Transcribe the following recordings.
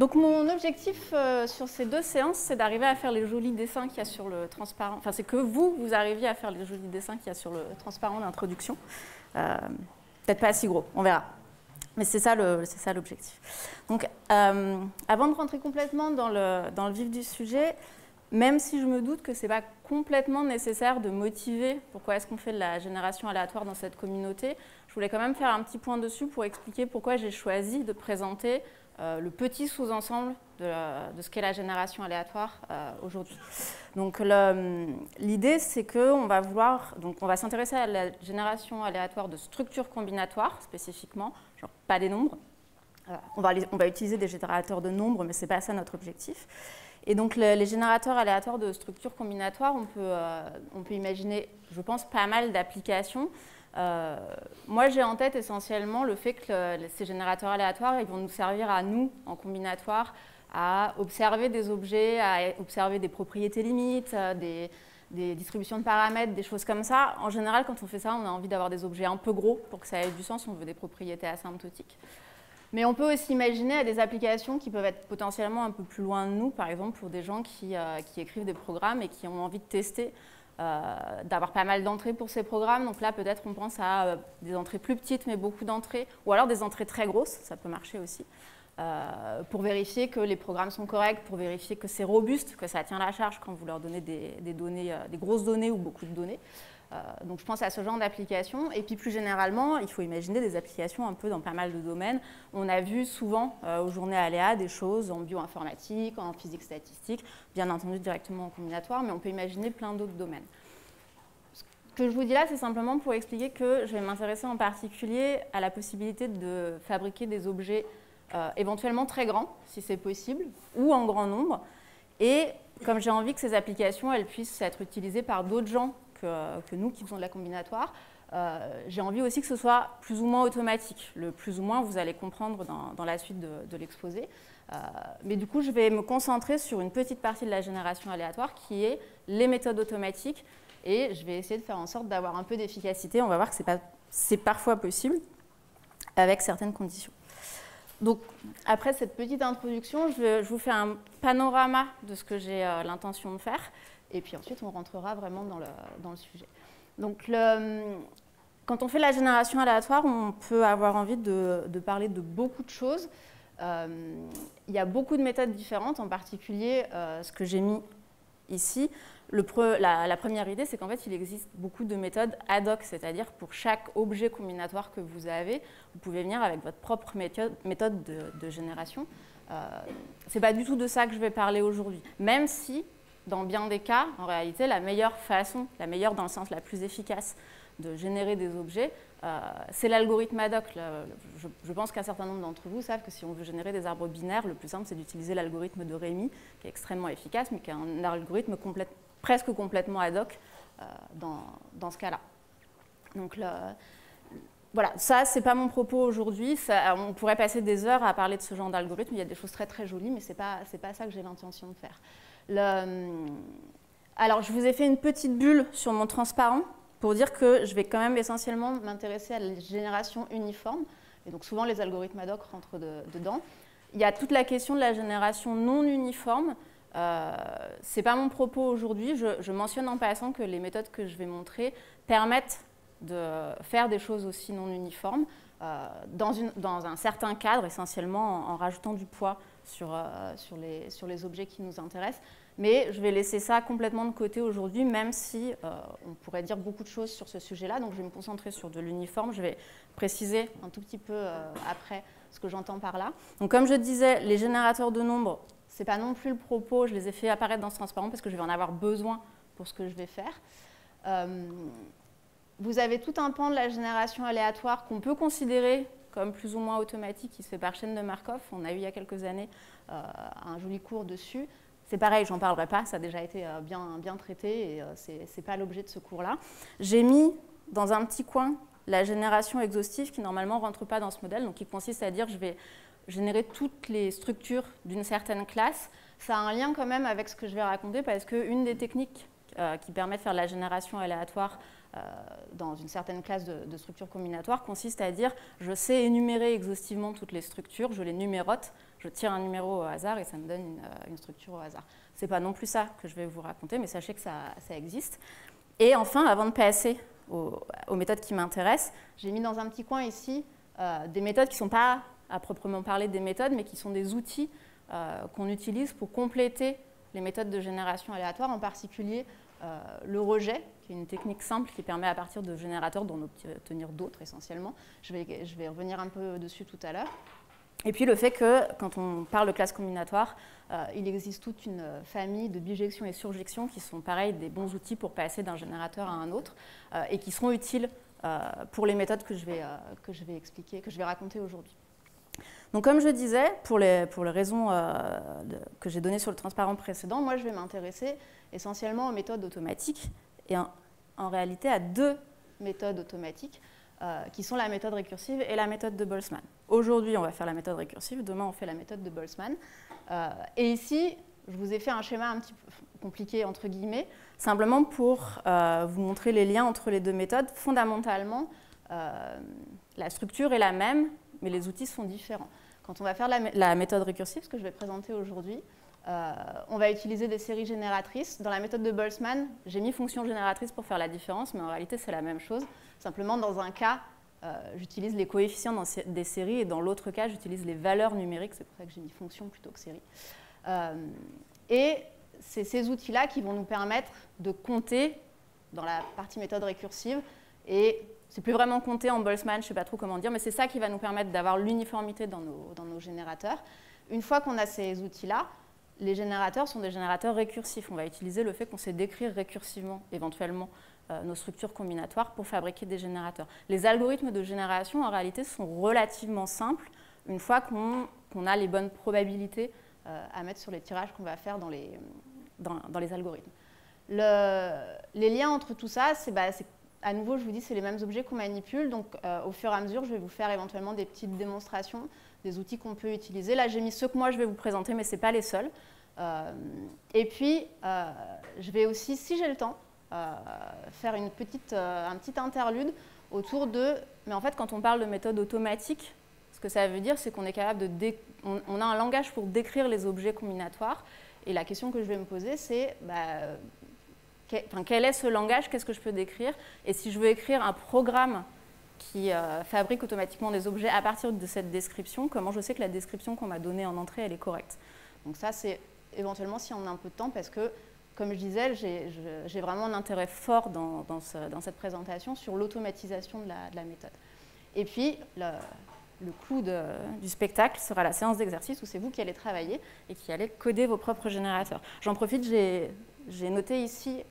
Donc mon objectif sur ces 2 séances, c'est d'arriver à faire les jolis dessins qu'il y a sur le transparent. Enfin, c'est que vous arriviez à faire les jolis dessins qu'il y a sur le transparent d'introduction. Peut-être pas si gros, on verra. Mais c'est ça l'objectif. Donc, avant de rentrer complètement dans le vif du sujet, même si je me doute que ce n'est pas complètement nécessaire de motiver pourquoi est-ce qu'on fait de la génération aléatoire dans cette communauté, je voulais quand même faire un petit point dessus pour expliquer pourquoi j'ai choisi de présenter le petit sous-ensemble de ce qu'est la génération aléatoire aujourd'hui. Donc l'idée, c'est qu'on va on va s'intéresser à la génération aléatoire de structures combinatoires spécifiquement, genre pas des nombres. On va utiliser des générateurs de nombres, mais ce n'est pas ça notre objectif. Et donc les générateurs aléatoires de structures combinatoires, on peut imaginer, je pense, pas mal d'applications. Moi, j'ai en tête essentiellement le fait que ces générateurs aléatoires, ils vont nous servir à nous, en combinatoire, à observer des objets, à observer des propriétés limites, des distributions de paramètres, des choses comme ça. En général, quand on fait ça, on a envie d'avoir des objets un peu gros pour que ça ait du sens, on veut des propriétés asymptotiques. Mais on peut aussi imaginer des applications qui peuvent être potentiellement un peu plus loin de nous, par exemple pour des gens qui écrivent des programmes et qui ont envie de tester, d'avoir pas mal d'entrées pour ces programmes. Donc là, peut-être on pense à des entrées plus petites, mais beaucoup d'entrées, ou alors des entrées très grosses, ça peut marcher aussi, pour vérifier que les programmes sont corrects, pour vérifier que c'est robuste, que ça tient la charge quand vous leur donnez des données, des grosses données ou beaucoup de données. Donc je pense à ce genre d'applications. Et puis plus généralement, il faut imaginer des applications un peu dans pas mal de domaines. On a vu souvent aux journées aléa des choses en bioinformatique, en physique statistique, bien entendu directement en combinatoire, mais on peut imaginer plein d'autres domaines. Ce que je vous dis là, c'est simplement pour expliquer que je vais m'intéresser en particulier à la possibilité de fabriquer des objets éventuellement très grands, si c'est possible, ou en grand nombre. Et comme j'ai envie que ces applications elles puissent être utilisées par d'autres gens que nous qui faisons de la combinatoire, j'ai envie aussi que ce soit plus ou moins automatique. Le plus ou moins, vous allez comprendre dans la suite de l'exposé. Mais du coup, je vais me concentrer sur une petite partie de la génération aléatoire qui est les méthodes automatiques. Et je vais essayer de faire en sorte d'avoir un peu d'efficacité. On va voir que c'est parfois possible avec certaines conditions. Donc, après cette petite introduction, je vous fais un panorama de ce que j'ai l'intention de faire. Et puis ensuite, on rentrera vraiment dans le sujet. Donc, quand on fait la génération aléatoire, on peut avoir envie de parler de beaucoup de choses. Il y a beaucoup de méthodes différentes, en particulier ce que j'ai mis ici. La première idée, c'est qu'en fait, il existe beaucoup de méthodes ad hoc, c'est-à-dire pour chaque objet combinatoire que vous avez, vous pouvez venir avec votre propre méthode de génération. Ce n'est pas du tout de ça que je vais parler aujourd'hui, même si, dans bien des cas, en réalité, la meilleure façon, la meilleure dans le sens la plus efficace de générer des objets, c'est l'algorithme ad hoc. Je pense qu'un certain nombre d'entre vous savent que si on veut générer des arbres binaires, le plus simple, c'est d'utiliser l'algorithme de Rémy, qui est extrêmement efficace, mais qui est un algorithme presque complètement ad hoc dans ce cas-là. Donc, voilà, ça, ce n'est pas mon propos aujourd'hui. On pourrait passer des heures à parler de ce genre d'algorithme. Il y a des choses très, très jolies, mais ce n'est pas ça que j'ai l'intention de faire. Alors, je vous ai fait une petite bulle sur mon transparent pour dire que je vais quand même essentiellement m'intéresser à la génération uniforme. Et donc, souvent, les algorithmes ad hoc rentrent dedans. Il y a toute la question de la génération non uniforme. Ce n'est pas mon propos aujourd'hui. Je mentionne en passant que les méthodes que je vais montrer permettent de faire des choses aussi non uniformes dans un certain cadre, essentiellement en rajoutant du poids sur les objets qui nous intéressent. Mais je vais laisser ça complètement de côté aujourd'hui, même si on pourrait dire beaucoup de choses sur ce sujet-là. Donc je vais me concentrer sur de l'uniforme. Je vais préciser un tout petit peu après ce que j'entends par là. Donc comme je disais, les générateurs de nombres, ce n'est pas non plus le propos. Je les ai fait apparaître dans ce transparent parce que je vais en avoir besoin pour ce que je vais faire. Vous avez tout un pan de la génération aléatoire qu'on peut considérer comme plus ou moins automatique, qui se fait par chaîne de Markov. On a eu il y a quelques années un joli cours dessus. C'est pareil, j'en parlerai pas, ça a déjà été bien traité et ce n'est pas l'objet de ce cours-là. J'ai mis dans un petit coin la génération exhaustive qui normalement ne rentre pas dans ce modèle, donc qui consiste à dire que je vais générer toutes les structures d'une certaine classe. Ça a un lien quand même avec ce que je vais raconter parce qu'une des techniques qui permet de faire de la génération aléatoire dans une certaine classe de structures combinatoires consiste à dire je sais énumérer exhaustivement toutes les structures, je les numérote, je tire un numéro au hasard et ça me donne une structure au hasard. Ce n'est pas non plus ça que je vais vous raconter, mais sachez que ça existe. Et enfin, avant de passer aux méthodes qui m'intéressent, j'ai mis dans un petit coin ici des méthodes qui ne sont pas à proprement parler des méthodes, mais qui sont des outils qu'on utilise pour compléter les méthodes de génération aléatoire, en particulier le rejet, qui est une technique simple qui permet à partir de générateurs d'en obtenir d'autres essentiellement. Je vais revenir un peu dessus tout à l'heure. Et puis le fait que, quand on parle de classe combinatoire, il existe toute une famille de bijections et surjections qui sont pareil des bons outils pour passer d'un générateur à un autre et qui seront utiles pour les méthodes que je vais expliquer, que je vais raconter aujourd'hui. Donc comme je disais, pour les raisons que j'ai données sur le transparent précédent, moi je vais m'intéresser essentiellement aux méthodes automatiques et en réalité à deux méthodes automatiques qui sont la méthode récursive et la méthode de Boltzmann. Aujourd'hui, on va faire la méthode récursive, demain, on fait la méthode de Boltzmann. Et ici, je vous ai fait un schéma un petit peu compliqué, entre guillemets, simplement pour vous montrer les liens entre les deux méthodes. Fondamentalement, la structure est la même, mais les outils sont différents. Quand on va faire la méthode récursive, ce que je vais présenter aujourd'hui, on va utiliser des séries génératrices. Dans la méthode de Boltzmann, j'ai mis fonction génératrice pour faire la différence, mais en réalité, c'est la même chose. Simplement, dans un cas, j'utilise les coefficients des séries, et dans l'autre cas, j'utilise les valeurs numériques. C'est pour ça que j'ai mis fonction plutôt que série. Et c'est ces outils-là qui vont nous permettre de compter dans la partie méthode récursive. Et c'est plus vraiment compter en Boltzmann, je ne sais pas trop comment dire, mais c'est ça qui va nous permettre d'avoir l'uniformité dans nos générateurs. Une fois qu'on a ces outils-là, les générateurs sont des générateurs récursifs. On va utiliser le fait qu'on sait décrire récursivement, éventuellement, nos structures combinatoires pour fabriquer des générateurs. Les algorithmes de génération, en réalité, sont relativement simples une fois qu'on a les bonnes probabilités à mettre sur les tirages qu'on va faire dans les algorithmes. Les liens entre tout ça, à nouveau, je vous dis, c'est les mêmes objets qu'on manipule. Donc, au fur et à mesure, je vais vous faire éventuellement des petites démonstrations des outils qu'on peut utiliser. Là, j'ai mis ceux que moi, je vais vous présenter, mais ce n'est pas les seuls. Et puis, je vais aussi, si j'ai le temps, faire un petit interlude autour de... Mais en fait, quand on parle de méthode automatique, ce que ça veut dire, c'est qu'on est capable on a un langage pour décrire les objets combinatoires. Et la question que je vais me poser, c'est... quel est ce langage? Qu'est-ce que je peux décrire? Et si je veux écrire un programme qui fabrique automatiquement des objets à partir de cette description, comment je sais que la description qu'on m'a donnée en entrée, elle est correcte? Donc ça, c'est éventuellement si on a un peu de temps, parce que, comme je disais, j'ai vraiment un intérêt fort dans cette présentation sur l'automatisation de la méthode. Et puis, le clou du spectacle sera la séance d'exercice où c'est vous qui allez travailler et qui allez coder vos propres générateurs. J'en profite, j'ai noté ici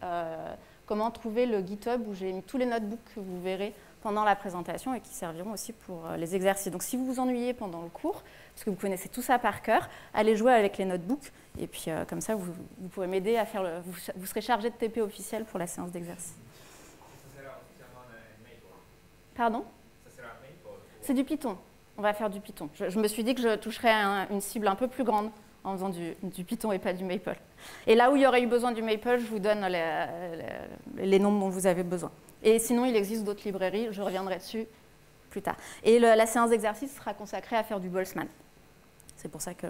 comment trouver le GitHub où j'ai mis tous les notebooks que vous verrez pendant la présentation et qui serviront aussi pour les exercices. Donc si vous vous ennuyez pendant le cours, parce que vous connaissez tout ça par cœur, allez jouer avec les notebooks et puis comme ça vous pourrez m'aider à faire vous serez chargé de TP officiel pour la séance d'exercice. Ça sera officiellement Maple. Pardon? Ça sera Maple. C'est du Python. On va faire du Python. Je me suis dit que je toucherais une cible un peu plus grande en faisant du Python et pas du Maple. Et là où il y aurait eu besoin du Maple, je vous donne les noms dont vous avez besoin. Et sinon, il existe d'autres librairies, je reviendrai dessus plus tard. Et la séance d'exercice sera consacrée à faire du Boltzmann. C'est pour ça que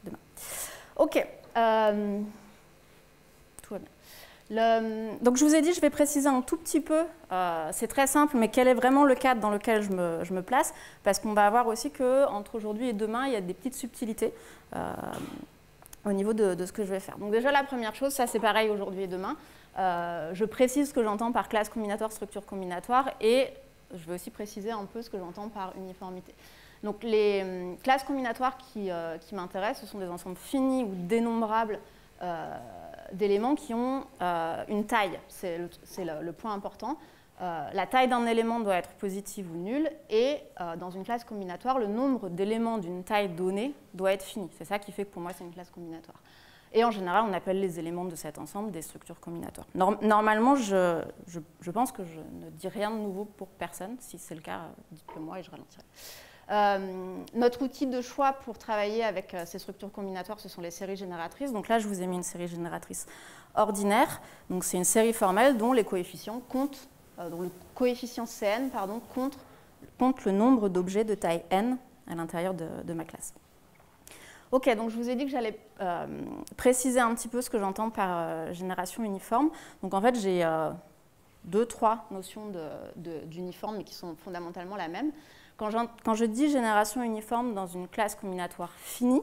demain. OK. Tout va bien. Donc je vous ai dit, je vais préciser un tout petit peu, c'est très simple, mais quel est vraiment le cadre dans lequel je me place, parce qu'on va voir aussi qu'entre aujourd'hui et demain, il y a des petites subtilités au niveau de ce que je vais faire. Donc déjà, la première chose, ça c'est pareil aujourd'hui et demain, je précise ce que j'entends par classe combinatoire, structure combinatoire, et je vais aussi préciser un peu ce que j'entends par uniformité. Donc les classes combinatoires qui m'intéressent, ce sont des ensembles finis ou dénombrables d'éléments qui ont une taille, c'est le point important. La taille d'un élément doit être positive ou nulle, et dans une classe combinatoire, le nombre d'éléments d'une taille donnée doit être fini. C'est ça qui fait que pour moi, c'est une classe combinatoire. Et en général, on appelle les éléments de cet ensemble des structures combinatoires. Normalement, je pense que je ne dis rien de nouveau pour personne. Si c'est le cas, dites-le moi et je ralentirai. Notre outil de choix pour travailler avec ces structures combinatoires, ce sont les séries génératrices. Donc là, je vous ai mis une série génératrice ordinaire. Donc c'est une série formelle dont les coefficients comptent, dont le coefficient Cn compte le nombre d'objets de taille n à l'intérieur de ma classe. Ok, donc je vous ai dit que j'allais préciser un petit peu ce que j'entends par génération uniforme. Donc en fait, j'ai 2-3 notions d'uniforme, mais qui sont fondamentalement la même. Quand je dis génération uniforme dans une classe combinatoire finie,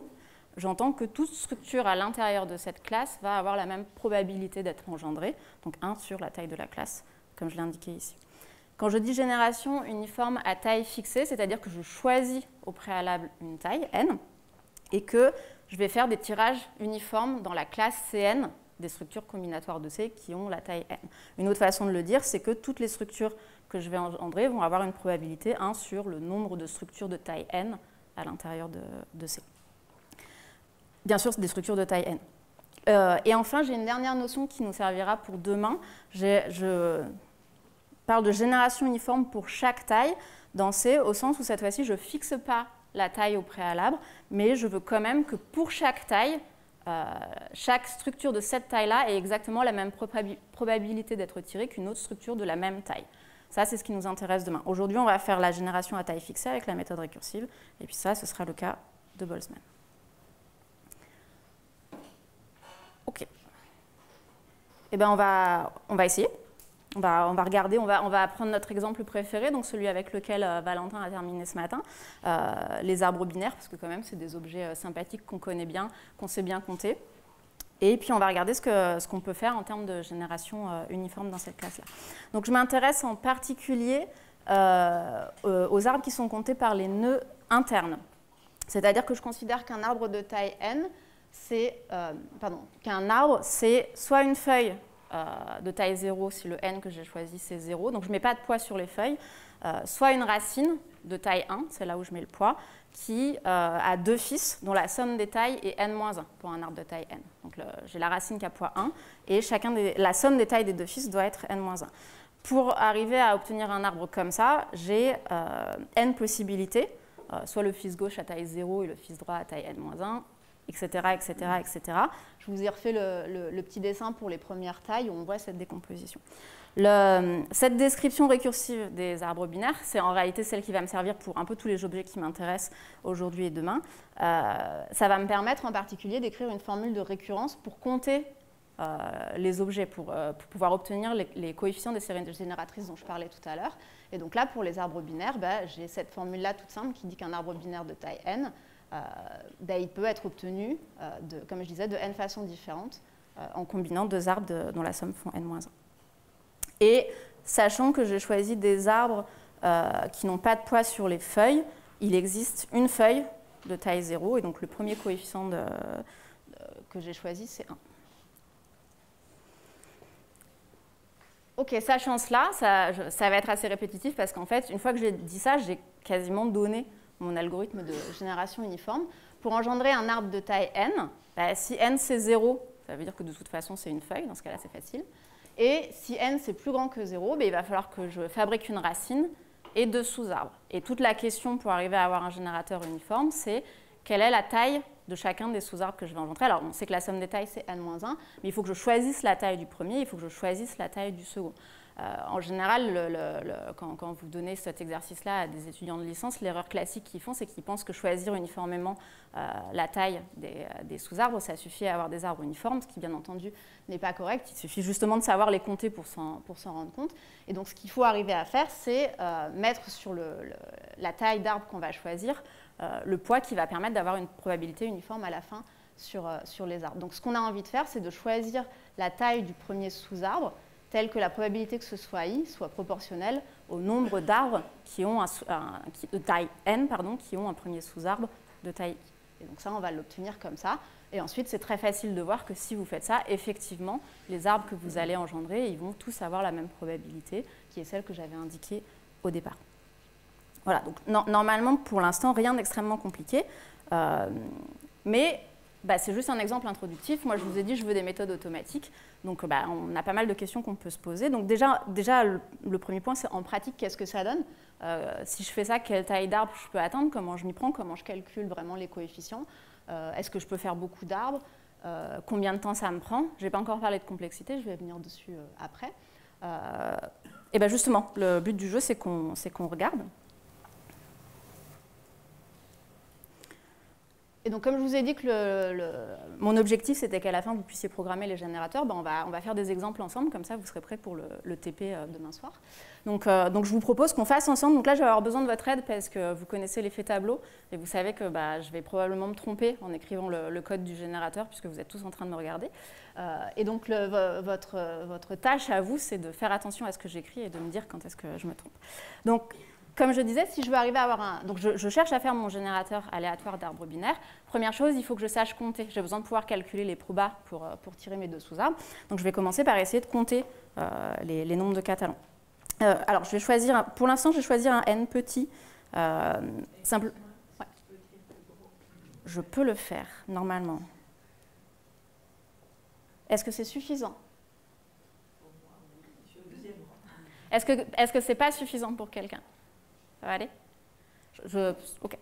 j'entends que toute structure à l'intérieur de cette classe va avoir la même probabilité d'être engendrée, donc 1 sur la taille de la classe, comme je l'ai indiqué ici. Quand je dis génération uniforme à taille fixée, c'est-à-dire que je choisis au préalable une taille, n, et que je vais faire des tirages uniformes dans la classe Cn des structures combinatoires de C qui ont la taille n. Une autre façon de le dire, c'est que toutes les structures que je vais engendrer vont avoir une probabilité 1 sur le nombre de structures de taille n à l'intérieur de C. Bien sûr, c'est des structures de taille n. Et enfin, j'ai une dernière notion qui nous servira pour demain. Je parle de génération uniforme pour chaque taille dans C, au sens où cette fois-ci, je ne fixe pas la taille au préalable, mais je veux quand même que pour chaque taille, chaque structure de cette taille-là ait exactement la même probabilité d'être tirée qu'une autre structure de la même taille. Ça, c'est ce qui nous intéresse demain. Aujourd'hui, on va faire la génération à taille fixée avec la méthode récursive, et puis ça, ce sera le cas de Boltzmann. Ok. Eh bien, on va essayer. On va regarder, on va prendre notre exemple préféré, donc celui avec lequel Valentin a terminé ce matin, les arbres binaires, parce que quand même, c'est des objets sympathiques qu'on connaît bien, qu'on sait bien compter. Et puis, on va regarder ce qu'on peut faire en termes de génération uniforme dans cette classe-là. Donc, je m'intéresse en particulier aux arbres qui sont comptés par les nœuds internes. C'est-à-dire que je considère qu'un arbre de taille n, qu'un arbre, c'est soit une feuille de taille 0 si le n que j'ai choisi c'est 0, donc je ne mets pas de poids sur les feuilles, soit une racine de taille 1, c'est là où je mets le poids, qui a 2 fils dont la somme des tailles est n-1 pour un arbre de taille n. Donc j'ai la racine qui a poids 1 et la somme des tailles des 2 fils doit être n-1. Pour arriver à obtenir un arbre comme ça, j'ai n possibilités, soit le fils gauche à taille 0 et le fils droit à taille n-1, etc., etc., etc. Je vous ai refait le petit dessin pour les premières tailles où on voit cette décomposition. Cette description récursive des arbres binaires, c'est en réalité celle qui va me servir pour un peu tous les objets qui m'intéressent aujourd'hui et demain. Ça va me permettre en particulier d'écrire une formule de récurrence pour compter les objets, pour pouvoir obtenir les coefficients des séries génératrices dont je parlais tout à l'heure. Et donc là, pour les arbres binaires, j'ai cette formule-là toute simple qui dit qu'un arbre binaire de taille n, il peut être obtenu, comme je disais, de n façons différentes en combinant deux arbres dont la somme font n-1. Et sachant que j'ai choisi des arbres qui n'ont pas de poids sur les feuilles, il existe une feuille de taille 0, et donc le premier coefficient que j'ai choisi, c'est 1. Ok, sachant cela, ça va être assez répétitif parce qu'en fait, une fois que j'ai dit ça, j'ai quasiment donné mon algorithme de génération uniforme. Pour engendrer un arbre de taille n, si n c'est 0, ça veut dire que de toute façon c'est une feuille, dans ce cas-là c'est facile. Et si n c'est plus grand que 0, il va falloir que je fabrique une racine et deux sous-arbres. Et toute la question pour arriver à avoir un générateur uniforme, c'est quelle est la taille de chacun des sous-arbres que je vais engendrer. Alors on sait que la somme des tailles c'est n-1, mais il faut que je choisisse la taille du premier, il faut que je choisisse la taille du second. En général, quand vous donnez cet exercice-là à des étudiants de licence, l'erreur classique qu'ils font, c'est qu'ils pensent que choisir uniformément la taille des sous-arbres, ça suffit à avoir des arbres uniformes, ce qui, bien entendu, n'est pas correct. Il suffit justement de savoir les compter pour s'en rendre compte. Et donc, ce qu'il faut arriver à faire, c'est mettre sur la taille d'arbre qu'on va choisir le poids qui va permettre d'avoir une probabilité uniforme à la fin sur les arbres. Donc, ce qu'on a envie de faire, c'est de choisir la taille du premier sous-arbre, telle que la probabilité que ce soit i soit proportionnelle au nombre d'arbres de taille n qui ont un premier sous-arbre de taille i. Et donc ça, on va l'obtenir comme ça. Et ensuite, c'est très facile de voir que si vous faites ça, effectivement, les arbres que vous allez engendrer, ils vont tous avoir la même probabilité, qui est celle que j'avais indiquée au départ. Voilà, donc normalement, pour l'instant, rien d'extrêmement compliqué. Mais c'est juste un exemple introductif. Moi, je vous ai dit, je veux des méthodes automatiques. Donc, on a pas mal de questions qu'on peut se poser. Donc, déjà le premier point, c'est en pratique, qu'est-ce que ça donne ? Si je fais ça, quelle taille d'arbre je peux atteindre ? Comment je m'y prends ? Comment je calcule vraiment les coefficients ? Est-ce que je peux faire beaucoup d'arbres ? combien de temps ça me prend. Je n'ai pas encore parlé de complexité, je vais venir dessus après. Et bien justement, le but du jeu, c'est qu'on regarde. Et donc, comme je vous ai dit que mon objectif, c'était qu'à la fin, vous puissiez programmer les générateurs, ben on va faire des exemples ensemble, comme ça, vous serez prêts pour le TP demain soir. Donc, je vous propose qu'on fasse ensemble. Donc là, je vais avoir besoin de votre aide parce que vous connaissez l'effet tableau et vous savez que je vais probablement me tromper en écrivant le code du générateur puisque vous êtes tous en train de me regarder. Et donc, votre tâche à vous, c'est de faire attention à ce que j'écris et de me dire quand est-ce que je me trompe. Donc, comme je disais, si je veux arriver à avoir un... Donc, je cherche à faire mon générateur aléatoire d'arbres binaires. Première chose, il faut que je sache compter. J'ai besoin de pouvoir calculer les probas pour tirer mes deux sous-arbres. Donc, je vais commencer par essayer de compter les nombres de catalans. Alors, je vais choisir... Pour l'instant, je vais choisir un n petit. Simple... Ouais. Je peux le faire, normalement. Est-ce que c'est suffisant? Est-ce que c'est pas suffisant pour quelqu'un? Ça va aller? OK.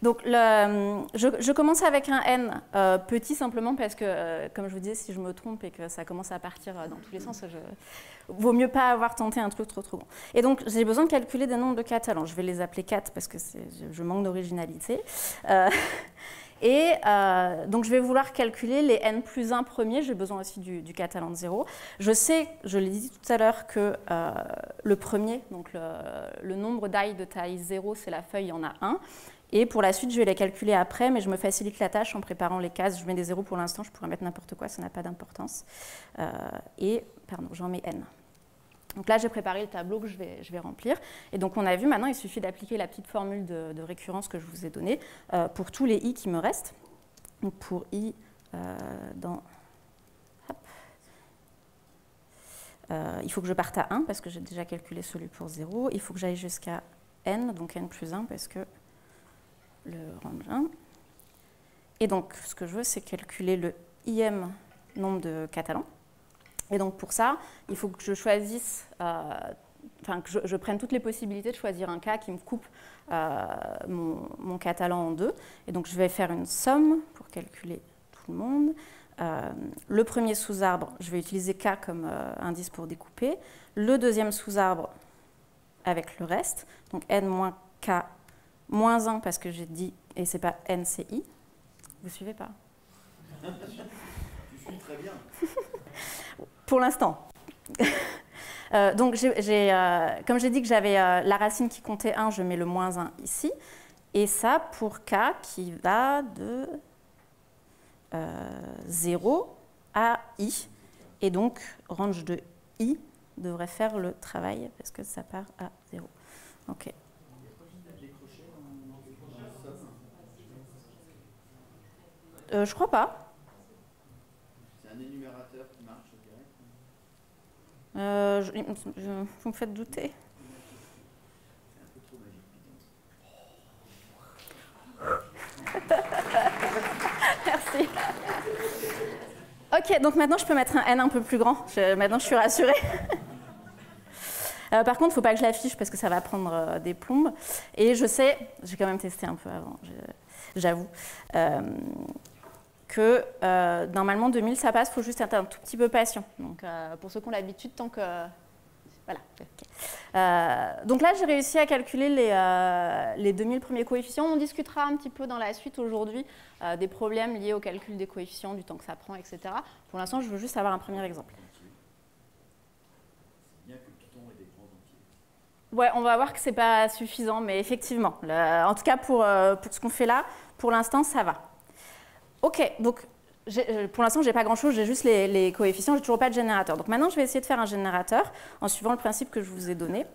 Donc, je commence avec un n petit simplement parce que, comme je vous disais, si je me trompe et que ça commence à partir dans tous les sens, vaut mieux pas avoir tenté un truc trop grand. Et donc, j'ai besoin de calculer des nombres de catalans. Je vais les appeler 4 parce que je manque d'originalité. Et donc, je vais vouloir calculer les n plus 1 premiers. J'ai besoin aussi du catalan de 0. Je sais, je l'ai dit tout à l'heure, que le premier, donc le nombre d'ailles de taille 0, c'est la feuille, il y en a 1. Et pour la suite, je vais les calculer après, mais je me facilite la tâche en préparant les cases. Je mets des 0 pour l'instant, je pourrais mettre n'importe quoi, ça n'a pas d'importance. Pardon, j'en mets n. Donc là, j'ai préparé le tableau que je vais remplir. Et donc, on a vu, maintenant, il suffit d'appliquer la petite formule de récurrence que je vous ai donnée pour tous les i qui me restent. Donc, pour i dans... il faut que je parte à 1 parce que j'ai déjà calculé celui pour 0. Il faut que j'aille jusqu'à n, donc n plus 1 parce que le range 1. Et donc, ce que je veux, c'est calculer le ième nombre de catalans. Et donc, pour ça, il faut que je choisisse, que je prenne toutes les possibilités de choisir un cas qui me coupe mon catalan en deux. Et donc, je vais faire une somme pour calculer tout le monde. Le premier sous-arbre, je vais utiliser k comme indice pour découper. Le deuxième sous-arbre avec le reste. Donc, n moins k moins 1 parce que j'ai dit, et c'est pas n, c'est i. Vous suivez pas? Tu suis très bien. Pour l'instant. Donc, comme j'ai dit que j'avais la racine qui comptait 1, je mets le moins 1 ici. Et ça pour k qui va de 0 à i. Et donc, range de i devrait faire le travail parce que ça part à 0. OK. Je crois pas. C'est un énumérateur qui marche direct. Vous me faites douter. C'est un peu trop magique, Merci. OK, donc maintenant je peux mettre un n un peu plus grand. Maintenant je suis rassurée. Par contre, il ne faut pas que je l'affiche parce que ça va prendre des plombes. Et je sais, j'ai quand même testé un peu avant, j'avoue, que normalement 2000 ça passe, il faut juste être un tout petit peu patient. Donc pour ceux qui ont l'habitude, tant que... Voilà. Okay. Donc là, j'ai réussi à calculer les 2000 premiers coefficients. On discutera un petit peu dans la suite aujourd'hui des problèmes liés au calcul des coefficients, du temps que ça prend, etc. Pour l'instant, je veux juste avoir un premier exemple. C'est bien que Python ait des grands entiers. Ouais, on va voir que ce n'est pas suffisant, mais effectivement, en tout cas pour ce qu'on fait là, pour l'instant, ça va. OK, donc pour l'instant, je n'ai pas grand-chose, j'ai juste les coefficients, je n'ai toujours pas de générateur. Donc maintenant, je vais essayer de faire un générateur en suivant le principe que je vous ai donné.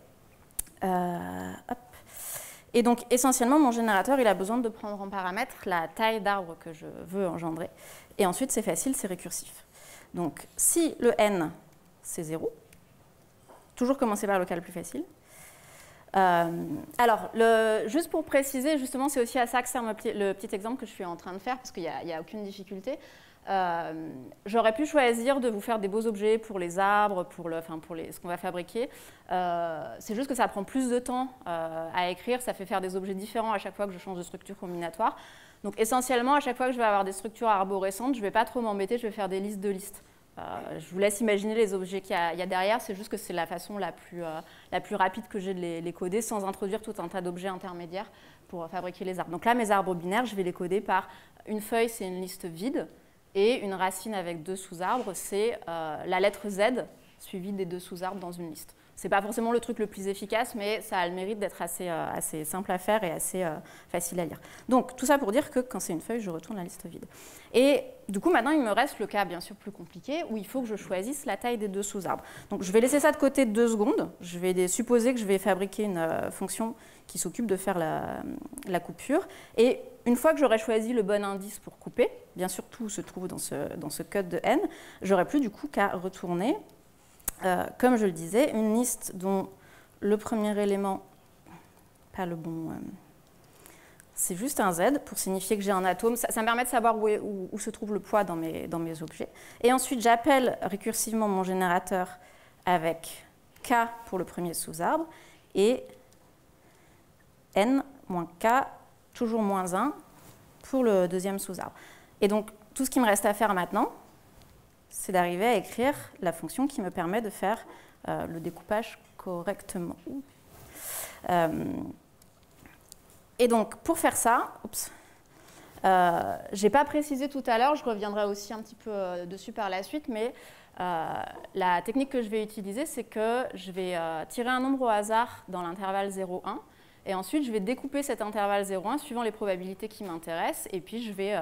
Hop. Et donc, essentiellement, mon générateur, il a besoin de prendre en paramètre la taille d'arbre que je veux engendrer. Et ensuite, c'est facile, c'est récursif. Donc, si le n, c'est 0, toujours commencer par le cas le plus facile. Alors, juste pour préciser, justement, c'est aussi à ça que sert le petit exemple que je suis en train de faire, parce qu'il n'y a aucune difficulté. J'aurais pu choisir de vous faire des beaux objets pour les arbres, pour ce qu'on va fabriquer. C'est juste que ça prend plus de temps à écrire, ça fait faire des objets différents à chaque fois que je change de structure combinatoire. Donc essentiellement, à chaque fois que je vais avoir des structures arborescentes, je ne vais pas trop m'embêter, je vais faire des listes de listes. Je vous laisse imaginer les objets qu'il y a derrière, c'est juste que c'est la façon la plus rapide que j'ai de les coder sans introduire tout un tas d'objets intermédiaires pour fabriquer les arbres. Donc là, mes arbres binaires, je vais les coder par une feuille, c'est une liste vide, et une racine avec 2 sous-arbres, c'est la lettre Z suivie des 2 sous-arbres dans une liste. Ce n'est pas forcément le truc le plus efficace, mais ça a le mérite d'être assez simple à faire et assez facile à lire. Donc, tout ça pour dire que quand c'est une feuille, je retourne la liste vide. Et du coup, maintenant, il me reste le cas bien sûr plus compliqué, où il faut que je choisisse la taille des 2 sous-arbres. Donc, je vais laisser ça de côté 2 secondes. Je vais supposer que je vais fabriquer une fonction qui s'occupe de faire la coupure. Et une fois que j'aurai choisi le bon indice pour couper, bien sûr, tout se trouve dans ce code de n, j'aurai plus du coup qu'à retourner, comme je le disais, une liste dont le premier élément, pas le bon, c'est juste un Z pour signifier que j'ai un atome. Ça me permet de savoir où se trouve le poids dans mes objets. Et ensuite, j'appelle récursivement mon générateur avec K pour le premier sous-arbre et N moins K, toujours moins 1, pour le deuxième sous-arbre. Et donc, tout ce qui me reste à faire maintenant, c'est d'arriver à écrire la fonction qui me permet de faire le découpage correctement. Et donc, pour faire ça, je n'ai pas précisé tout à l'heure, je reviendrai aussi un petit peu dessus par la suite, mais la technique que je vais utiliser, c'est que je vais tirer un nombre au hasard dans l'intervalle 0,1, et ensuite je vais découper cet intervalle 0,1 suivant les probabilités qui m'intéressent, et puis je vais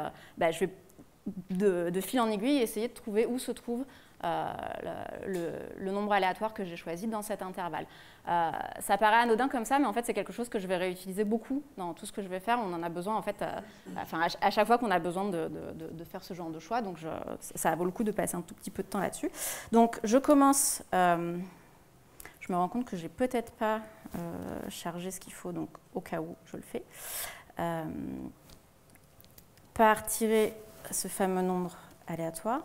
de fil en aiguille essayer de trouver où se trouve le nombre aléatoire que j'ai choisi dans cet intervalle. Ça paraît anodin comme ça, mais en fait c'est quelque chose que je vais réutiliser beaucoup dans tout ce que je vais faire. On en a besoin en fait, à chaque fois qu'on a besoin de faire ce genre de choix, donc ça vaut le coup de passer un tout petit peu de temps là-dessus. Donc je commence, je me rends compte que j'ai peut-être pas chargé ce qu'il faut, donc au cas où je le fais, par tirer ce fameux nombre aléatoire.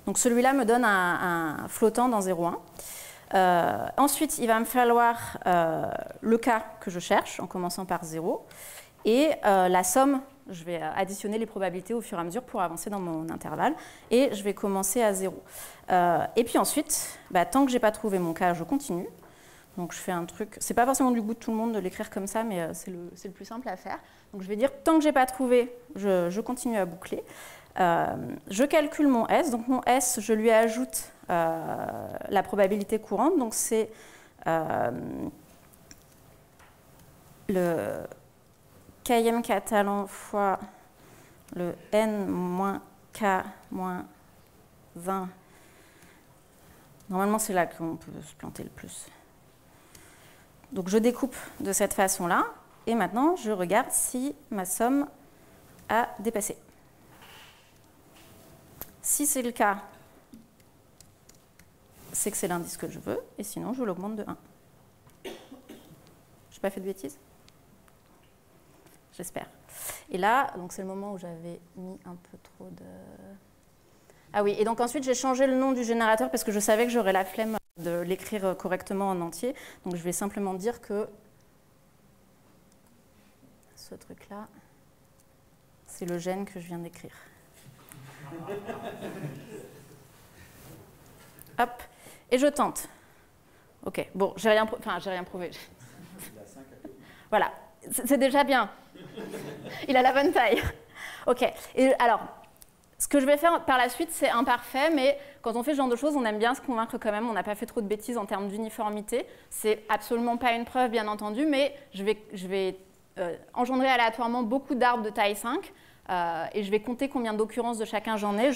Donc celui-là me donne un flottant dans 0,1. Ensuite, il va me falloir le cas que je cherche, en commençant par 0. Et la somme, je vais additionner les probabilités au fur et à mesure pour avancer dans mon intervalle. Et je vais commencer à 0. Et puis ensuite, tant que je n'ai pas trouvé mon cas, je continue. Donc je fais un truc, c'est pas forcément du goût de tout le monde de l'écrire comme ça, mais c'est le plus simple à faire. Donc je vais dire, tant que j'ai pas trouvé, je continue à boucler. Je calcule mon S, donc mon S, je lui ajoute la probabilité courante, donc c'est le km catalan fois le n moins k moins 1. Normalement, c'est là qu'on peut se planter le plus. Donc je découpe de cette façon-là, et maintenant je regarde si ma somme a dépassé. Si c'est le cas, c'est que c'est l'indice que je veux, et sinon je l'augmente de 1. Je n'ai pas fait de bêtises? J'espère. Et là, donc c'est le moment où j'avais mis un peu trop de... Ah oui, et donc ensuite j'ai changé le nom du générateur parce que je savais que j'aurais la flemme de l'écrire correctement en entier. Donc je vais simplement dire que ce truc-là, c'est le gène que je viens d'écrire. Hop, et je tente. Ok, bon, j'ai rien prouvé. Voilà, c'est déjà bien. Il a la bonne taille. Ok, et alors, ce que je vais faire par la suite, c'est imparfait, mais quand on fait ce genre de choses, on aime bien se convaincre quand même, on n'a pas fait trop de bêtises en termes d'uniformité. C'est absolument pas une preuve, bien entendu, mais je vais engendrer aléatoirement beaucoup d'arbres de taille 5, et je vais compter combien d'occurrences de chacun j'en ai.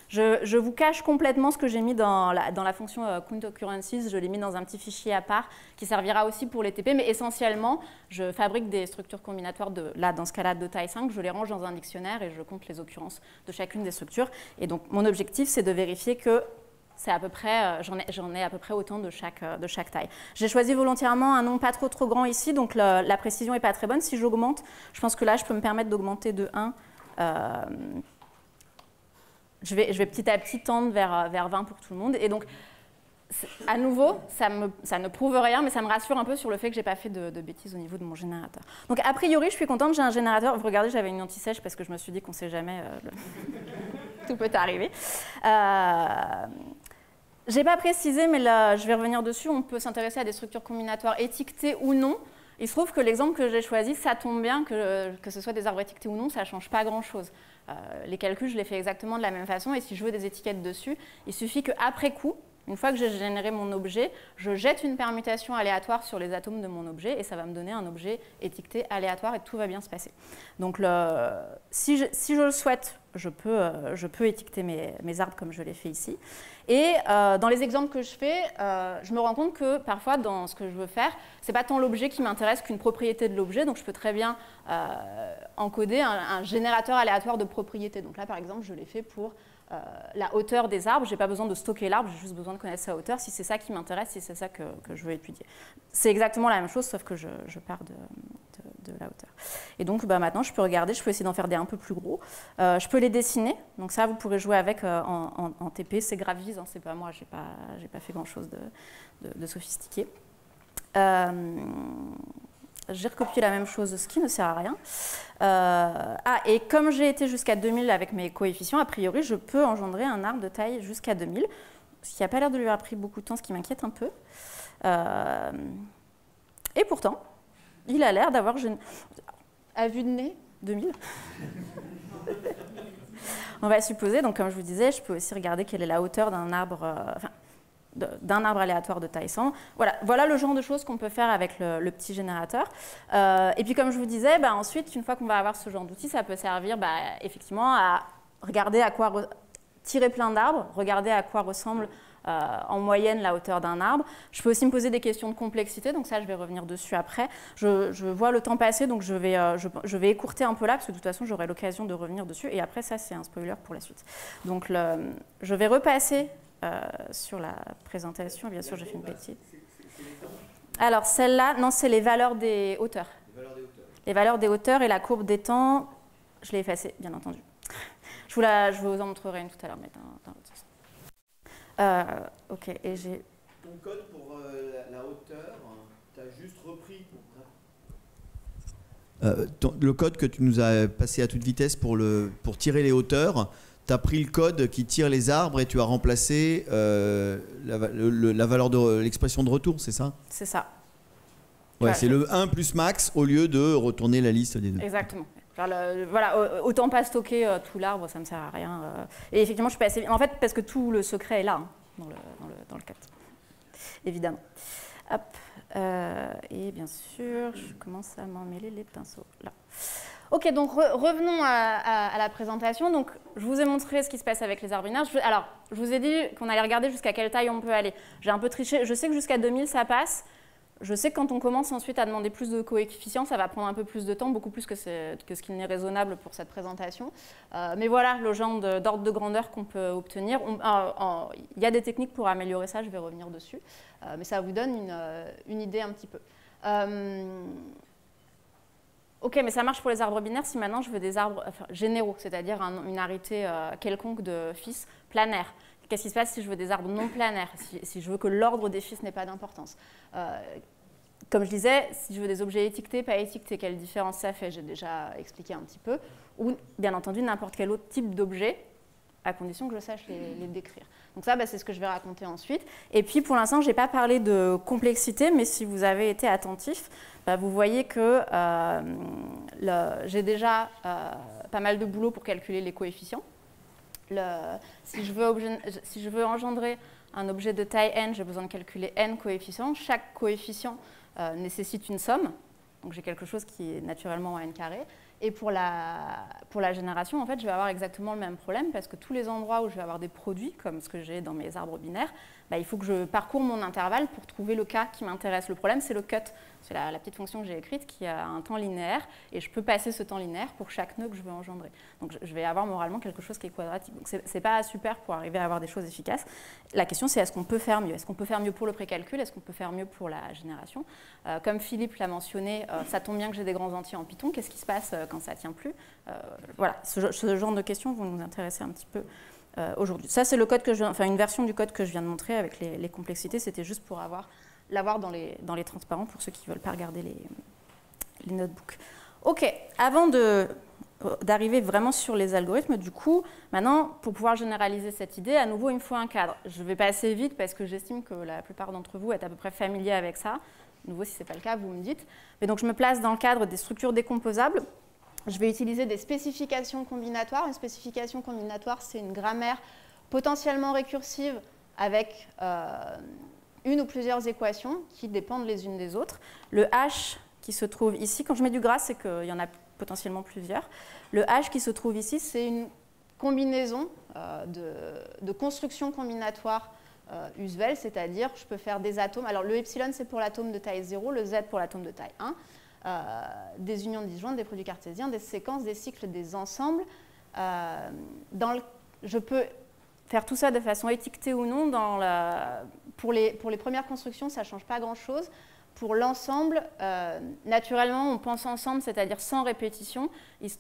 Je vous cache complètement ce que j'ai mis dans la fonction count occurrences, je l'ai mis dans un petit fichier à part qui servira aussi pour les TP, mais essentiellement, je fabrique des structures combinatoires, dans ce cas-là, de taille 5, je les range dans un dictionnaire et je compte les occurrences de chacune des structures. Et donc, mon objectif, c'est de vérifier que c'est à peu près, j'en ai à peu près autant de chaque taille. J'ai choisi volontairement un nom pas trop grand ici, donc la précision n'est pas très bonne. Si j'augmente, je pense que là, je peux me permettre d'augmenter de 1. Je vais petit à petit tendre vers 20 pour tout le monde. Et donc, à nouveau, ça ne prouve rien, mais ça me rassure un peu sur le fait que je n'ai pas fait de bêtises au niveau de mon générateur. Donc a priori, je suis contente, j'ai un générateur. Vous regardez, j'avais une anti-sèche parce que je me suis dit qu'on ne sait jamais, tout peut arriver. Je n'ai pas précisé, mais là, je vais revenir dessus, on peut s'intéresser à des structures combinatoires étiquetées ou non. Il se trouve que l'exemple que j'ai choisi, ça tombe bien, que ce soit des arbres étiquetés ou non, ça ne change pas grand-chose. Les calculs, je les fais exactement de la même façon, et si je veux des étiquettes dessus, il suffit qu'après coup, une fois que j'ai généré mon objet, je jette une permutation aléatoire sur les atomes de mon objet et ça va me donner un objet étiqueté aléatoire et tout va bien se passer. Donc si je le souhaite, je peux étiqueter mes arbres comme je l'ai fait ici. Et dans les exemples que je fais, je me rends compte que parfois dans ce que je veux faire, ce n'est pas tant l'objet qui m'intéresse qu'une propriété de l'objet. Donc je peux très bien encoder un générateur aléatoire de propriétés. Donc là par exemple, je l'ai fait pour la hauteur des arbres, je n'ai pas besoin de stocker l'arbre, j'ai juste besoin de connaître sa hauteur, si c'est ça qui m'intéresse, si c'est ça que je veux étudier. C'est exactement la même chose, sauf que je pars de la hauteur. Et donc maintenant, je peux regarder, je peux essayer d'en faire des un peu plus gros. Je peux les dessiner, donc ça, vous pourrez jouer avec en TP, c'est Gravise, hein, c'est pas moi, j'ai pas fait grand-chose de sophistiqué. J'ai recopié la même chose, ce qui ne sert à rien. Et comme j'ai été jusqu'à 2000 avec mes coefficients, a priori, je peux engendrer un arbre de taille jusqu'à 2000, ce qui n'a pas l'air de lui avoir pris beaucoup de temps, ce qui m'inquiète un peu. Et pourtant, il a l'air d'avoir, à vue de nez, 2000. On va supposer, donc comme je vous disais, je peux aussi regarder quelle est la hauteur d'un arbre, d'un arbre aléatoire de taille 100. Voilà le genre de choses qu'on peut faire avec le petit générateur. Et puis comme je vous disais, ensuite, une fois qu'on va avoir ce genre d'outil, ça peut servir effectivement à regarder à quoi tirer plein d'arbres, regarder à quoi ressemble en moyenne la hauteur d'un arbre. Je peux aussi me poser des questions de complexité, donc ça je vais revenir dessus après. Je vois le temps passer, donc je vais écourter un peu là, parce que de toute façon j'aurai l'occasion de revenir dessus, et après ça c'est un spoiler pour la suite. Donc je vais repasser sur la présentation, bien sûr j'ai fait une bêtise. Alors celle-là, non, c'est les valeurs des hauteurs. Les valeurs des hauteurs et la courbe des temps, je l'ai effacée, bien entendu. Je vous en montrerai une tout à l'heure, mais dans l'autre sens. Ok, et j'ai... Ton code pour la hauteur, tu as juste repris le code que tu nous as passé à toute vitesse pour tirer les hauteurs, tu as pris le code qui tire les arbres et tu as remplacé la valeur de l'expression de retour, c'est ça? C'est ça. Ouais, c'est le 1 plus max au lieu de retourner la liste des deux. Exactement. Voilà, autant pas stocker tout l'arbre, ça ne me sert à rien. Et effectivement, je suis pas assez... En fait, parce que tout le secret est là, hein, dans le code. Évidemment. Hop. Et bien sûr, je commence à m'emmêler les pinceaux. Là. Ok, donc revenons à la présentation. Donc, je vous ai montré ce qui se passe avec les arbres binaires. Alors, je vous ai dit qu'on allait regarder jusqu'à quelle taille on peut aller. J'ai un peu triché. Je sais que jusqu'à 2000, ça passe. Je sais que quand on commence ensuite à demander plus de coefficients, ça va prendre un peu plus de temps, beaucoup plus que ce qui n'est raisonnable pour cette présentation. Mais voilà le genre d'ordre de grandeur qu'on peut obtenir. Il y a des techniques pour améliorer ça, je vais revenir dessus. Mais ça vous donne une idée un petit peu. Ok, mais ça marche pour les arbres binaires si maintenant je veux des arbres généraux, c'est-à-dire une arité quelconque de fils planaires. Qu'est-ce qui se passe si je veux des arbres non planaires, si je veux que l'ordre des fils n'ait pas d'importance? Comme je disais, si je veux des objets étiquetés, pas étiquetés, quelle différence ça fait? J'ai déjà expliqué un petit peu. Ou, bien entendu, n'importe quel autre type d'objet, à condition que je sache les décrire. Donc ça, c'est ce que je vais raconter ensuite. Et puis, pour l'instant, je n'ai pas parlé de complexité, mais si vous avez été attentif, vous voyez que j'ai déjà pas mal de boulot pour calculer les coefficients. Si je veux engendrer un objet de taille n, j'ai besoin de calculer n coefficients. Chaque coefficient nécessite une somme. Donc j'ai quelque chose qui est naturellement à n carré. Et pour la génération, en fait, je vais avoir exactement le même problème parce que tous les endroits où je vais avoir des produits, comme ce que j'ai dans mes arbres binaires, il faut que je parcours mon intervalle pour trouver le cas qui m'intéresse. Le problème, c'est le cut. C'est la petite fonction que j'ai écrite qui a un temps linéaire et je peux passer ce temps linéaire pour chaque nœud que je veux engendrer. Donc je vais avoir moralement quelque chose qui est quadratique. Donc c'est pas super pour arriver à avoir des choses efficaces. La question, c'est est-ce qu'on peut faire mieux? Est-ce qu'on peut faire mieux pour le précalcul? Est-ce qu'on peut faire mieux pour la génération? Comme Philippe l'a mentionné, ça tombe bien que j'ai des grands entiers en Python. Qu'est-ce qui se passe quand ça ne tient plus? Voilà, ce genre de questions vont nous intéresser un petit peu aujourd'hui. Ça, c'est le code que une version du code que je viens de montrer avec les complexités. C'était juste pour l'avoir dans les transparents pour ceux qui ne veulent pas regarder les notebooks. OK, avant d'arriver vraiment sur les algorithmes, du coup, maintenant, pour pouvoir généraliser cette idée, à nouveau, il me faut un cadre. Je vais passer vite parce que j'estime que la plupart d'entre vous êtes à peu près familiers avec ça. De nouveau, si ce n'est pas le cas, vous me dites. Mais donc, je me place dans le cadre des structures décomposables. Je vais utiliser des spécifications combinatoires. Une spécification combinatoire, c'est une grammaire potentiellement récursive avec une ou plusieurs équations qui dépendent les unes des autres. Le H qui se trouve ici, quand je mets du gras, c'est qu'il y en a potentiellement plusieurs. Le H qui se trouve ici, c'est une combinaison de constructions combinatoires usuelles, c'est-à-dire je peux faire des atomes. Alors le epsilon, c'est pour l'atome de taille 0, le Z pour l'atome de taille 1, des unions disjointes, des produits cartésiens, des séquences, des cycles, des ensembles. Je peux faire tout ça de façon étiquetée ou non. Pour les premières constructions, ça ne change pas grand-chose. Pour l'ensemble, naturellement, on pense ensemble, c'est-à-dire sans répétition.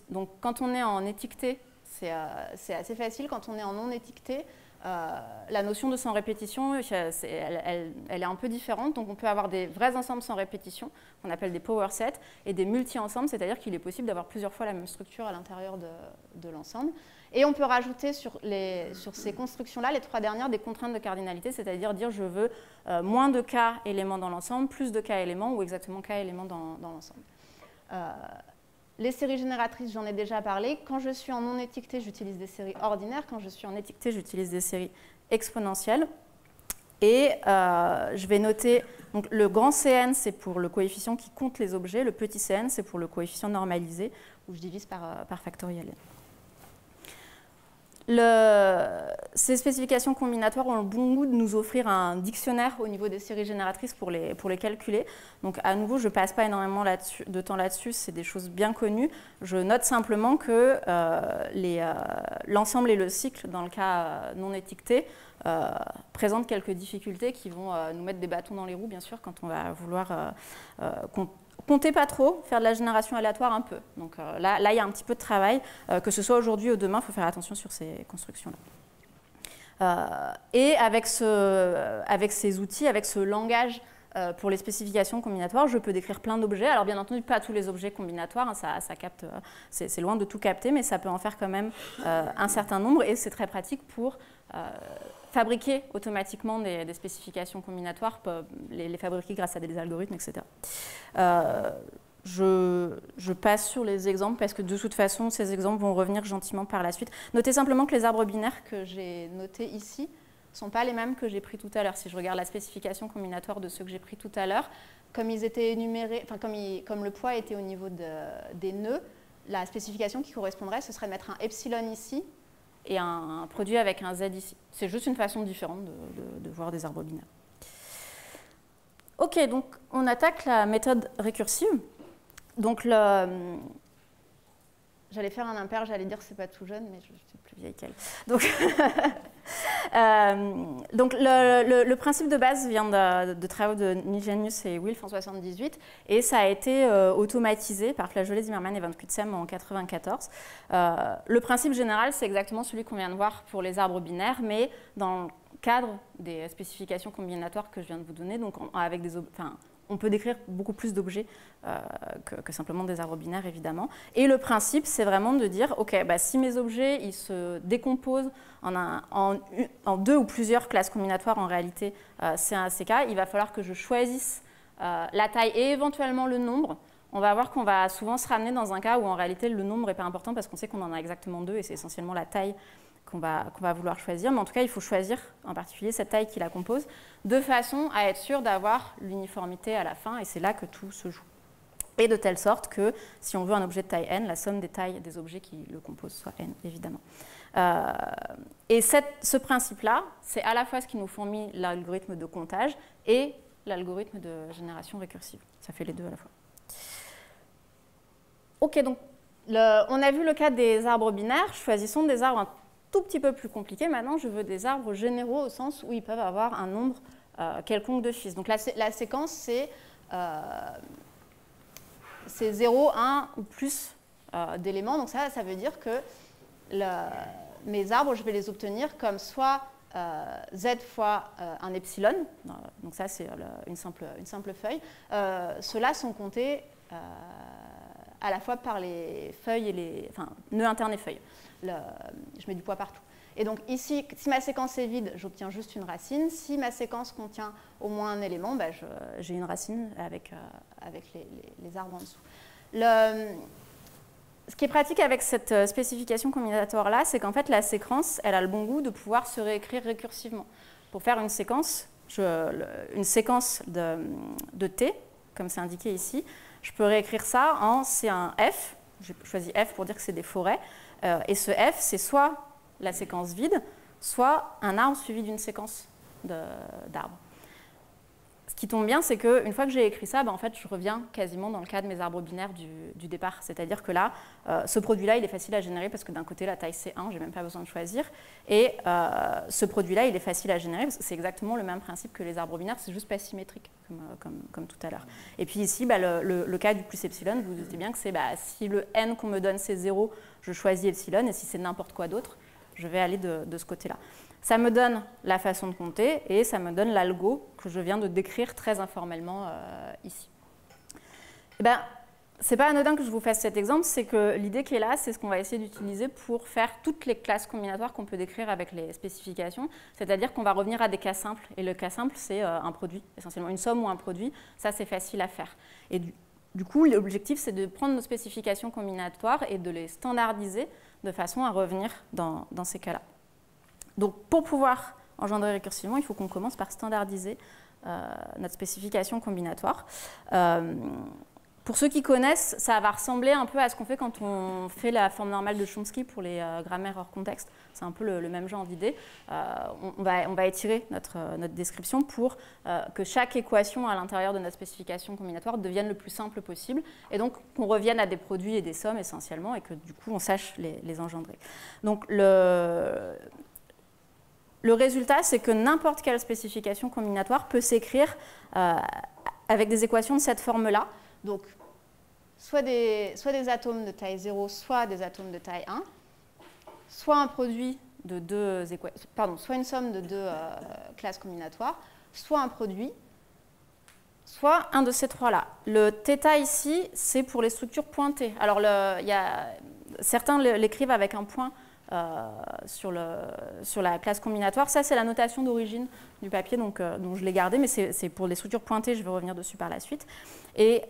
Donc, quand on est en étiqueté, c'est assez facile. Quand on est en non étiqueté, la notion de sans répétition, elle est un peu différente. Donc, on peut avoir des vrais ensembles sans répétition, qu'on appelle des power sets, et des multi-ensembles, c'est-à-dire qu'il est possible d'avoir plusieurs fois la même structure à l'intérieur de l'ensemble. Et on peut rajouter sur ces constructions-là, les trois dernières, des contraintes de cardinalité, c'est-à-dire dire je veux moins de k éléments dans l'ensemble, plus de k éléments, ou exactement k éléments dans l'ensemble. Les séries génératrices, j'en ai déjà parlé. Quand je suis en non étiqueté, j'utilise des séries ordinaires. Quand je suis en étiqueté, j'utilise des séries exponentielles. Et je vais noter, donc le grand Cn, c'est pour le coefficient qui compte les objets. Le petit Cn, c'est pour le coefficient normalisé, où je divise par factoriel n. Ces spécifications combinatoires ont le bon goût de nous offrir un dictionnaire au niveau des séries génératrices pour les calculer. Donc à nouveau, je ne passe pas énormément de temps là-dessus, c'est des choses bien connues. Je note simplement que l'ensemble et le cycle, dans le cas non étiqueté, présentent quelques difficultés qui vont nous mettre des bâtons dans les roues, bien sûr, quand on va vouloir comptez pas trop, faire de la génération aléatoire un peu. Donc là, il y a un petit peu de travail, que ce soit aujourd'hui ou demain, il faut faire attention sur ces constructions-là. Et avec ces outils, avec ce langage pour les spécifications combinatoires, je peux décrire plein d'objets. Alors bien entendu, pas tous les objets combinatoires, hein, ça capte, c'est loin de tout capter, mais ça peut en faire quand même un certain nombre, et c'est très pratique pour fabriquer automatiquement des spécifications combinatoires, les fabriquer grâce à des algorithmes, etc. Je passe sur les exemples parce que de toute façon, ces exemples vont revenir gentiment par la suite. Notez simplement que les arbres binaires que j'ai notés ici ne sont pas les mêmes que j'ai pris tout à l'heure. Si je regarde la spécification combinatoire de ceux que j'ai pris tout à l'heure, comme ils étaient énumérés, enfin comme le poids était au niveau des nœuds, la spécification qui correspondrait, ce serait de mettre un epsilon ici et un produit avec un z ici. C'est juste une façon différente de voir des arbres binaires. Ok, donc on attaque la méthode récursive. Donc j'allais faire un impair, j'allais dire que c'est pas tout jeune, mais je suis plus vieille qu'elle. Donc le principe de base vient de travaux de Nigenius et Wilf en 1978, et ça a été automatisé par Flageolet, Zimmermann et Van Cutsem en 1994. Le principe général, c'est exactement celui qu'on vient de voir pour les arbres binaires, mais dans le cadre des spécifications combinatoires que je viens de vous donner, donc avec on peut décrire beaucoup plus d'objets que simplement des arbres binaires, évidemment. Et le principe, c'est vraiment de dire, OK, si mes objets ils se décomposent en deux ou plusieurs classes combinatoires, en réalité, C1 à CK, il va falloir que je choisisse la taille et éventuellement le nombre. On va voir qu'on va souvent se ramener dans un cas où, en réalité, le nombre n'est pas important parce qu'on sait qu'on en a exactement deux et c'est essentiellement la taille qu'on va vouloir choisir, mais en tout cas, il faut choisir en particulier cette taille qui la compose, de façon à être sûr d'avoir l'uniformité à la fin, et c'est là que tout se joue. Et de telle sorte que, si on veut un objet de taille n, la somme des tailles des objets qui le composent soit n, évidemment. Et ce principe-là, c'est à la fois ce qui nous fournit l'algorithme de comptage et l'algorithme de génération récursive. Ça fait les deux à la fois. Ok, donc on a vu le cas des arbres binaires. Choisissons des arbres un tout petit peu plus compliqué. Maintenant, je veux des arbres généraux au sens où ils peuvent avoir un nombre quelconque de fils. Donc la séquence, c'est 0, 1 ou plus d'éléments. Donc ça veut dire que mes arbres, je vais les obtenir comme soit z fois un epsilon, donc ça c'est une simple feuille. Ceux-là sont comptés à la fois par les feuilles et les... Enfin, nœuds internes et feuilles. Je mets du poids partout. Et donc ici, si ma séquence est vide, j'obtiens juste une racine. Si ma séquence contient au moins un élément, bah, j'ai une racine avec les arbres en dessous. Ce qui est pratique avec cette spécification combinatoire-là, c'est qu'en fait, la séquence, elle a le bon goût de pouvoir se réécrire récursivement. Pour faire une séquence de T, comme c'est indiqué ici, je peux réécrire ça en c'est un F. J'ai choisi F pour dire que c'est des forêts. Et ce F, c'est soit la séquence vide, soit un arbre suivi d'une séquence d'arbres. Ce qui tombe bien, c'est qu'une fois que j'ai écrit ça, en fait, je reviens quasiment dans le cas de mes arbres binaires du départ. C'est-à-dire que là, ce produit-là, il est facile à générer parce que d'un côté, la taille c'est 1, je n'ai même pas besoin de choisir. Et ce produit-là, il est facile à générer parce que c'est exactement le même principe que les arbres binaires, c'est juste pas symétrique, comme tout à l'heure. Et puis ici, le cas du plus epsilon, vous vous doutez bien que c'est si le n qu'on me donne c'est 0, je choisis epsilon, et si c'est n'importe quoi d'autre, je vais aller de ce côté-là. Ça me donne la façon de compter et ça me donne l'algo que je viens de décrire très informellement ici. C'est pas anodin que je vous fasse cet exemple, c'est que l'idée qui est là, c'est ce qu'on va essayer d'utiliser pour faire toutes les classes combinatoires qu'on peut décrire avec les spécifications, c'est-à-dire qu'on va revenir à des cas simples. Et le cas simple, c'est un produit, essentiellement une somme ou un produit. Ça, c'est facile à faire. Et du coup, l'objectif, c'est de prendre nos spécifications combinatoires et de les standardiser de façon à revenir dans ces cas-là. Donc, pour pouvoir engendrer récursivement, il faut qu'on commence par standardiser notre spécification combinatoire. Pour ceux qui connaissent, ça va ressembler un peu à ce qu'on fait quand on fait la forme normale de Chomsky pour les grammaires hors contexte. C'est un peu le même genre d'idée. On va étirer notre description pour que chaque équation à l'intérieur de notre spécification combinatoire devienne le plus simple possible. Et donc, qu'on revienne à des produits et des sommes essentiellement et que du coup, on sache les engendrer. Donc, le résultat, c'est que n'importe quelle spécification combinatoire peut s'écrire avec des équations de cette forme-là. Donc, soit des atomes de taille 0, soit des atomes de taille 1, soit un produit de soit une somme de deux classes combinatoires, soit un produit, soit un de ces trois-là. Le θ ici, c'est pour les structures pointées. Alors, certains l'écrivent avec un point sur la classe combinatoire. Ça, c'est la notation d'origine du papier, donc je l'ai gardé, mais c'est pour les structures pointées, je vais revenir dessus par la suite. Et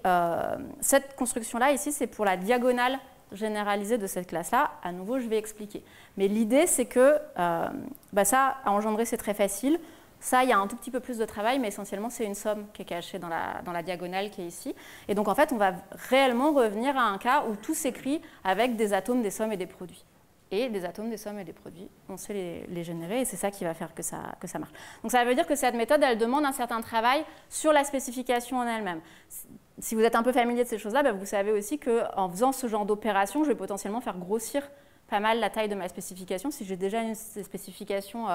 cette construction-là, ici, c'est pour la diagonale généralisée de cette classe-là. À nouveau, je vais expliquer. Mais l'idée, c'est que ça, à engendrer, c'est très facile. Ça, il y a un tout petit peu plus de travail, mais essentiellement, c'est une somme qui est cachée dans la diagonale qui est ici. Et donc, en fait, on va réellement revenir à un cas où tout s'écrit avec des atomes, des sommes et des produits. Et des atomes, des sommes et des produits, on sait les générer, et c'est ça qui va faire que ça marche. Donc ça veut dire que cette méthode, elle demande un certain travail sur la spécification en elle-même. Si vous êtes un peu familier de ces choses-là, vous savez aussi qu'en faisant ce genre d'opération, je vais potentiellement faire grossir pas mal la taille de ma spécification. Si j'ai déjà une spécification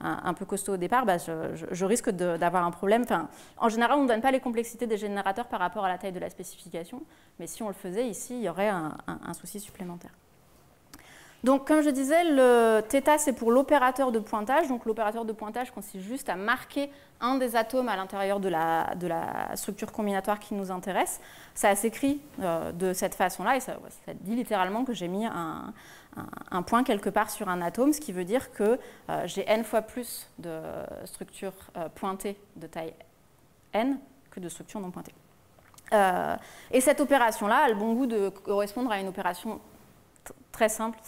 un peu costaud au départ, je risque d'avoir un problème. Enfin, en général, on ne donne pas les complexités des générateurs par rapport à la taille de la spécification, mais si on le faisait ici, il y aurait un souci supplémentaire. Donc, comme je disais, le θ, c'est pour l'opérateur de pointage. Donc, l'opérateur de pointage consiste juste à marquer un des atomes à l'intérieur de la structure combinatoire qui nous intéresse. Ça s'écrit de cette façon-là, et ça dit littéralement que j'ai mis un point quelque part sur un atome, ce qui veut dire que j'ai n fois plus de structures pointées de taille n que de structures non pointées. Et cette opération-là a le bon goût de correspondre à une opération très simple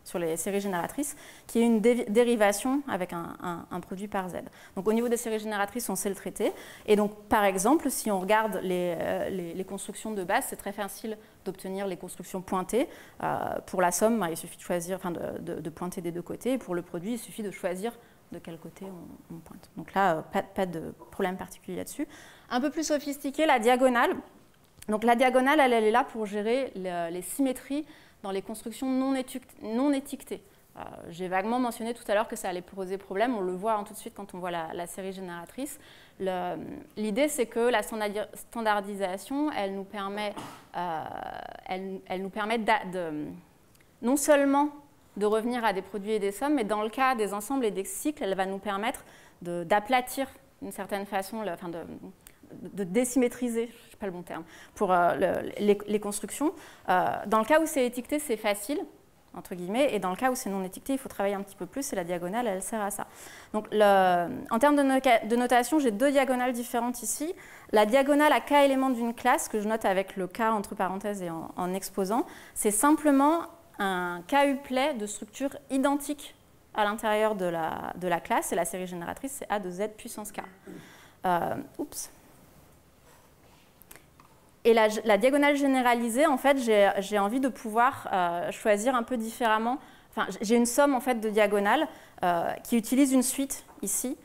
sur les séries génératrices, qui est une dérivation avec un produit par Z. Donc au niveau des séries génératrices, on sait le traiter. Et donc par exemple, si on regarde les constructions de base, c'est très facile d'obtenir les constructions pointées. Pour la somme, il suffit de choisir, de pointer des deux côtés. Et pour le produit, il suffit de choisir de quel côté on pointe. Donc là, pas de problème particulier là-dessus. Un peu plus sophistiqué, la diagonale. Donc la diagonale, elle est là pour gérer les symétries dans les constructions non étiquetées. J'ai vaguement mentionné tout à l'heure que ça allait poser problème, on le voit tout de suite quand on voit la série génératrice. L'idée, c'est que la standardisation, elle nous permet non seulement de revenir à des produits et des sommes, mais dans le cas des ensembles et des cycles, elle va nous permettre d'aplatir d'une certaine façon, enfin de désymétriser, je ne sais pas le bon terme, pour les constructions. Dans le cas où c'est étiqueté, c'est facile, entre guillemets, et dans le cas où c'est non étiqueté, il faut travailler un petit peu plus, et la diagonale, elle sert à ça. Donc, en termes de notation, j'ai 2 diagonales différentes ici. La diagonale à k éléments d'une classe, que je note avec le k entre parenthèses et en exposant, c'est simplement un k-uplet de structure identique à l'intérieur de la classe, et la série génératrice, c'est a de z puissance k. Oups. Et la diagonale généralisée, en fait, j'ai envie de pouvoir choisir un peu différemment. Enfin, j'ai une somme en fait, de diagonales qui utilise une suite ici,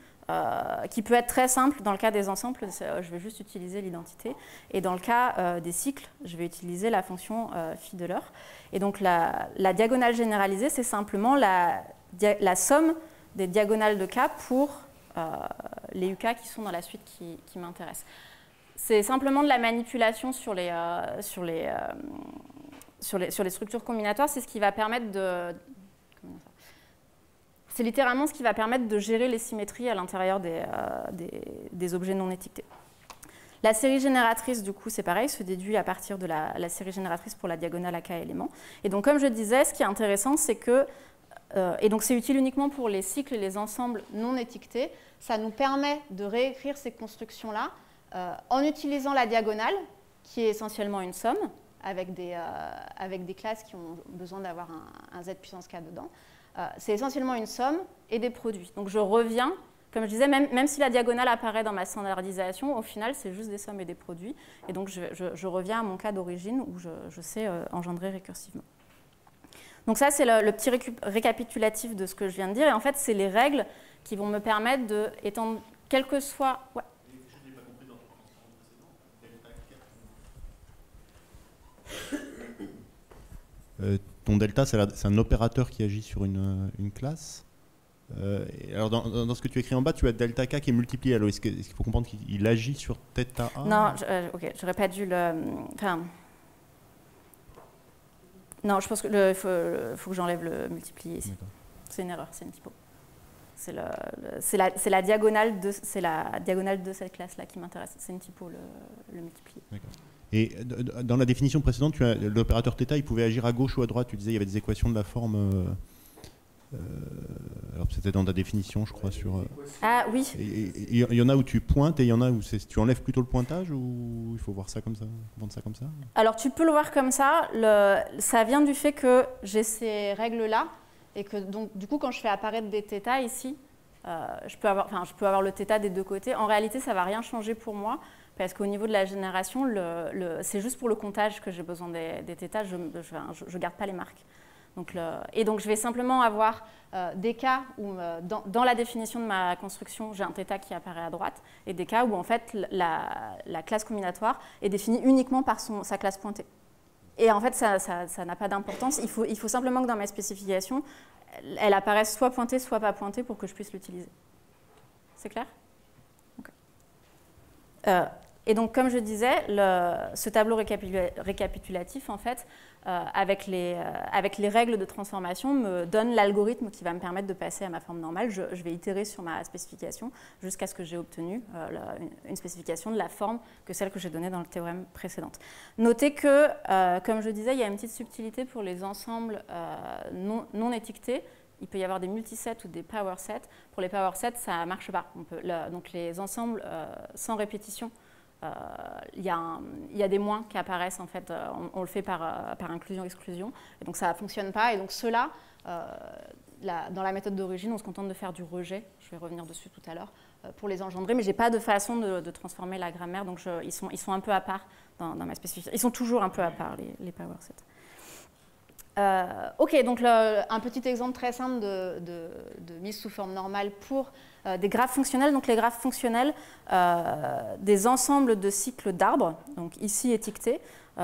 qui peut être très simple. Dans le cas des ensembles, je vais juste utiliser l'identité. Et dans le cas des cycles, je vais utiliser la fonction Fiedler. Et donc, la diagonale généralisée, c'est simplement la somme des diagonales de K pour les UK qui sont dans la suite qui m'intéresse. C'est simplement de la manipulation sur les structures combinatoires. C'est ce qui va permettre c'est littéralement ce qui va permettre de gérer les symétries à l'intérieur des objets non étiquetés. La série génératrice, du coup, c'est pareil, se déduit à partir de la série génératrice pour la diagonale à k éléments. Et donc, comme je disais, ce qui est intéressant, c'est que, et donc c'est utile uniquement pour les cycles et les ensembles non étiquetés, ça nous permet de réécrire ces constructions-là en utilisant la diagonale, qui est essentiellement une somme, avec des classes qui ont besoin d'avoir un z puissance k dedans. C'est essentiellement une somme et des produits. Donc je reviens, comme je disais, même si la diagonale apparaît dans ma standardisation, au final, c'est juste des sommes et des produits. Et donc je reviens à mon cas d'origine où je sais engendrer récursivement. Donc ça, c'est le petit récapitulatif de ce que je viens de dire. Et en fait, c'est les règles qui vont me permettre d'étendre, quel que soit... Ouais. Ton delta, c'est un opérateur qui agit sur une classe. Alors dans ce que tu écris en bas, tu as delta k qui est multiplié. Alors est-ce qu'il faut comprendre qu'il agit sur θ a? Non, ok, j'aurais pas dû le... Enfin, non, je pense qu'il faut que j'enlève le multiplié ici. C'est une erreur, c'est une typo. C'est la diagonale de cette classe-là qui m'intéresse. C'est une typo, le multiplié. D'accord. Et dans la définition précédente, l'opérateur θ, il pouvait agir à gauche ou à droite. Tu disais qu'il y avait des équations de la forme... alors c'était dans ta définition, je crois, sur... Ah oui. Il y en a où tu pointes et il y en a où tu enlèves plutôt le pointage, ou il faut voir ça comme ça, vendre ça comme ça? Alors tu peux le voir comme ça. Ça vient du fait que j'ai ces règles-là et que donc du coup quand je fais apparaître des θ ici, je peux avoir le θ des deux côtés. En réalité, ça ne va rien changer pour moi. Parce qu'au niveau de la génération, c'est juste pour le comptage que j'ai besoin des θ, je ne garde pas les marques. Et donc je vais simplement avoir des cas où, dans la définition de ma construction, j'ai un θ qui apparaît à droite, et des cas où en fait la classe combinatoire est définie uniquement par sa classe pointée. Et en fait, ça n'a pas d'importance. Il faut simplement que dans ma spécification, elle apparaisse soit pointée, soit pas pointée pour que je puisse l'utiliser. C'est clair? Okay. Et donc, comme je disais, ce tableau récapitulatif, en fait, avec les règles de transformation, me donne l'algorithme qui va me permettre de passer à ma forme normale. Je vais itérer sur ma spécification jusqu'à ce que j'ai obtenu une spécification de la forme que celle que j'ai donnée dans le théorème précédent. Notez que, comme je disais, il y a une petite subtilité pour les ensembles non étiquetés. Il peut y avoir des multisets ou des power sets. Pour les power sets, ça ne marche pas. Donc les ensembles sans répétition, il y a des moins qui apparaissent, en fait, on le fait par inclusion-exclusion, et donc ça ne fonctionne pas. Et donc ceux-là, dans la méthode d'origine, on se contente de faire du rejet, je vais revenir dessus tout à l'heure, pour les engendrer, mais je n'ai pas de façon de transformer la grammaire, donc ils sont un peu à part dans ma spécification. Ils sont toujours un peu à part, les power sets. Ok, donc un petit exemple très simple de mise sous forme normale pour des graphes fonctionnels. Donc les graphes fonctionnels, des ensembles de cycles d'arbres, donc ici étiquetés. Je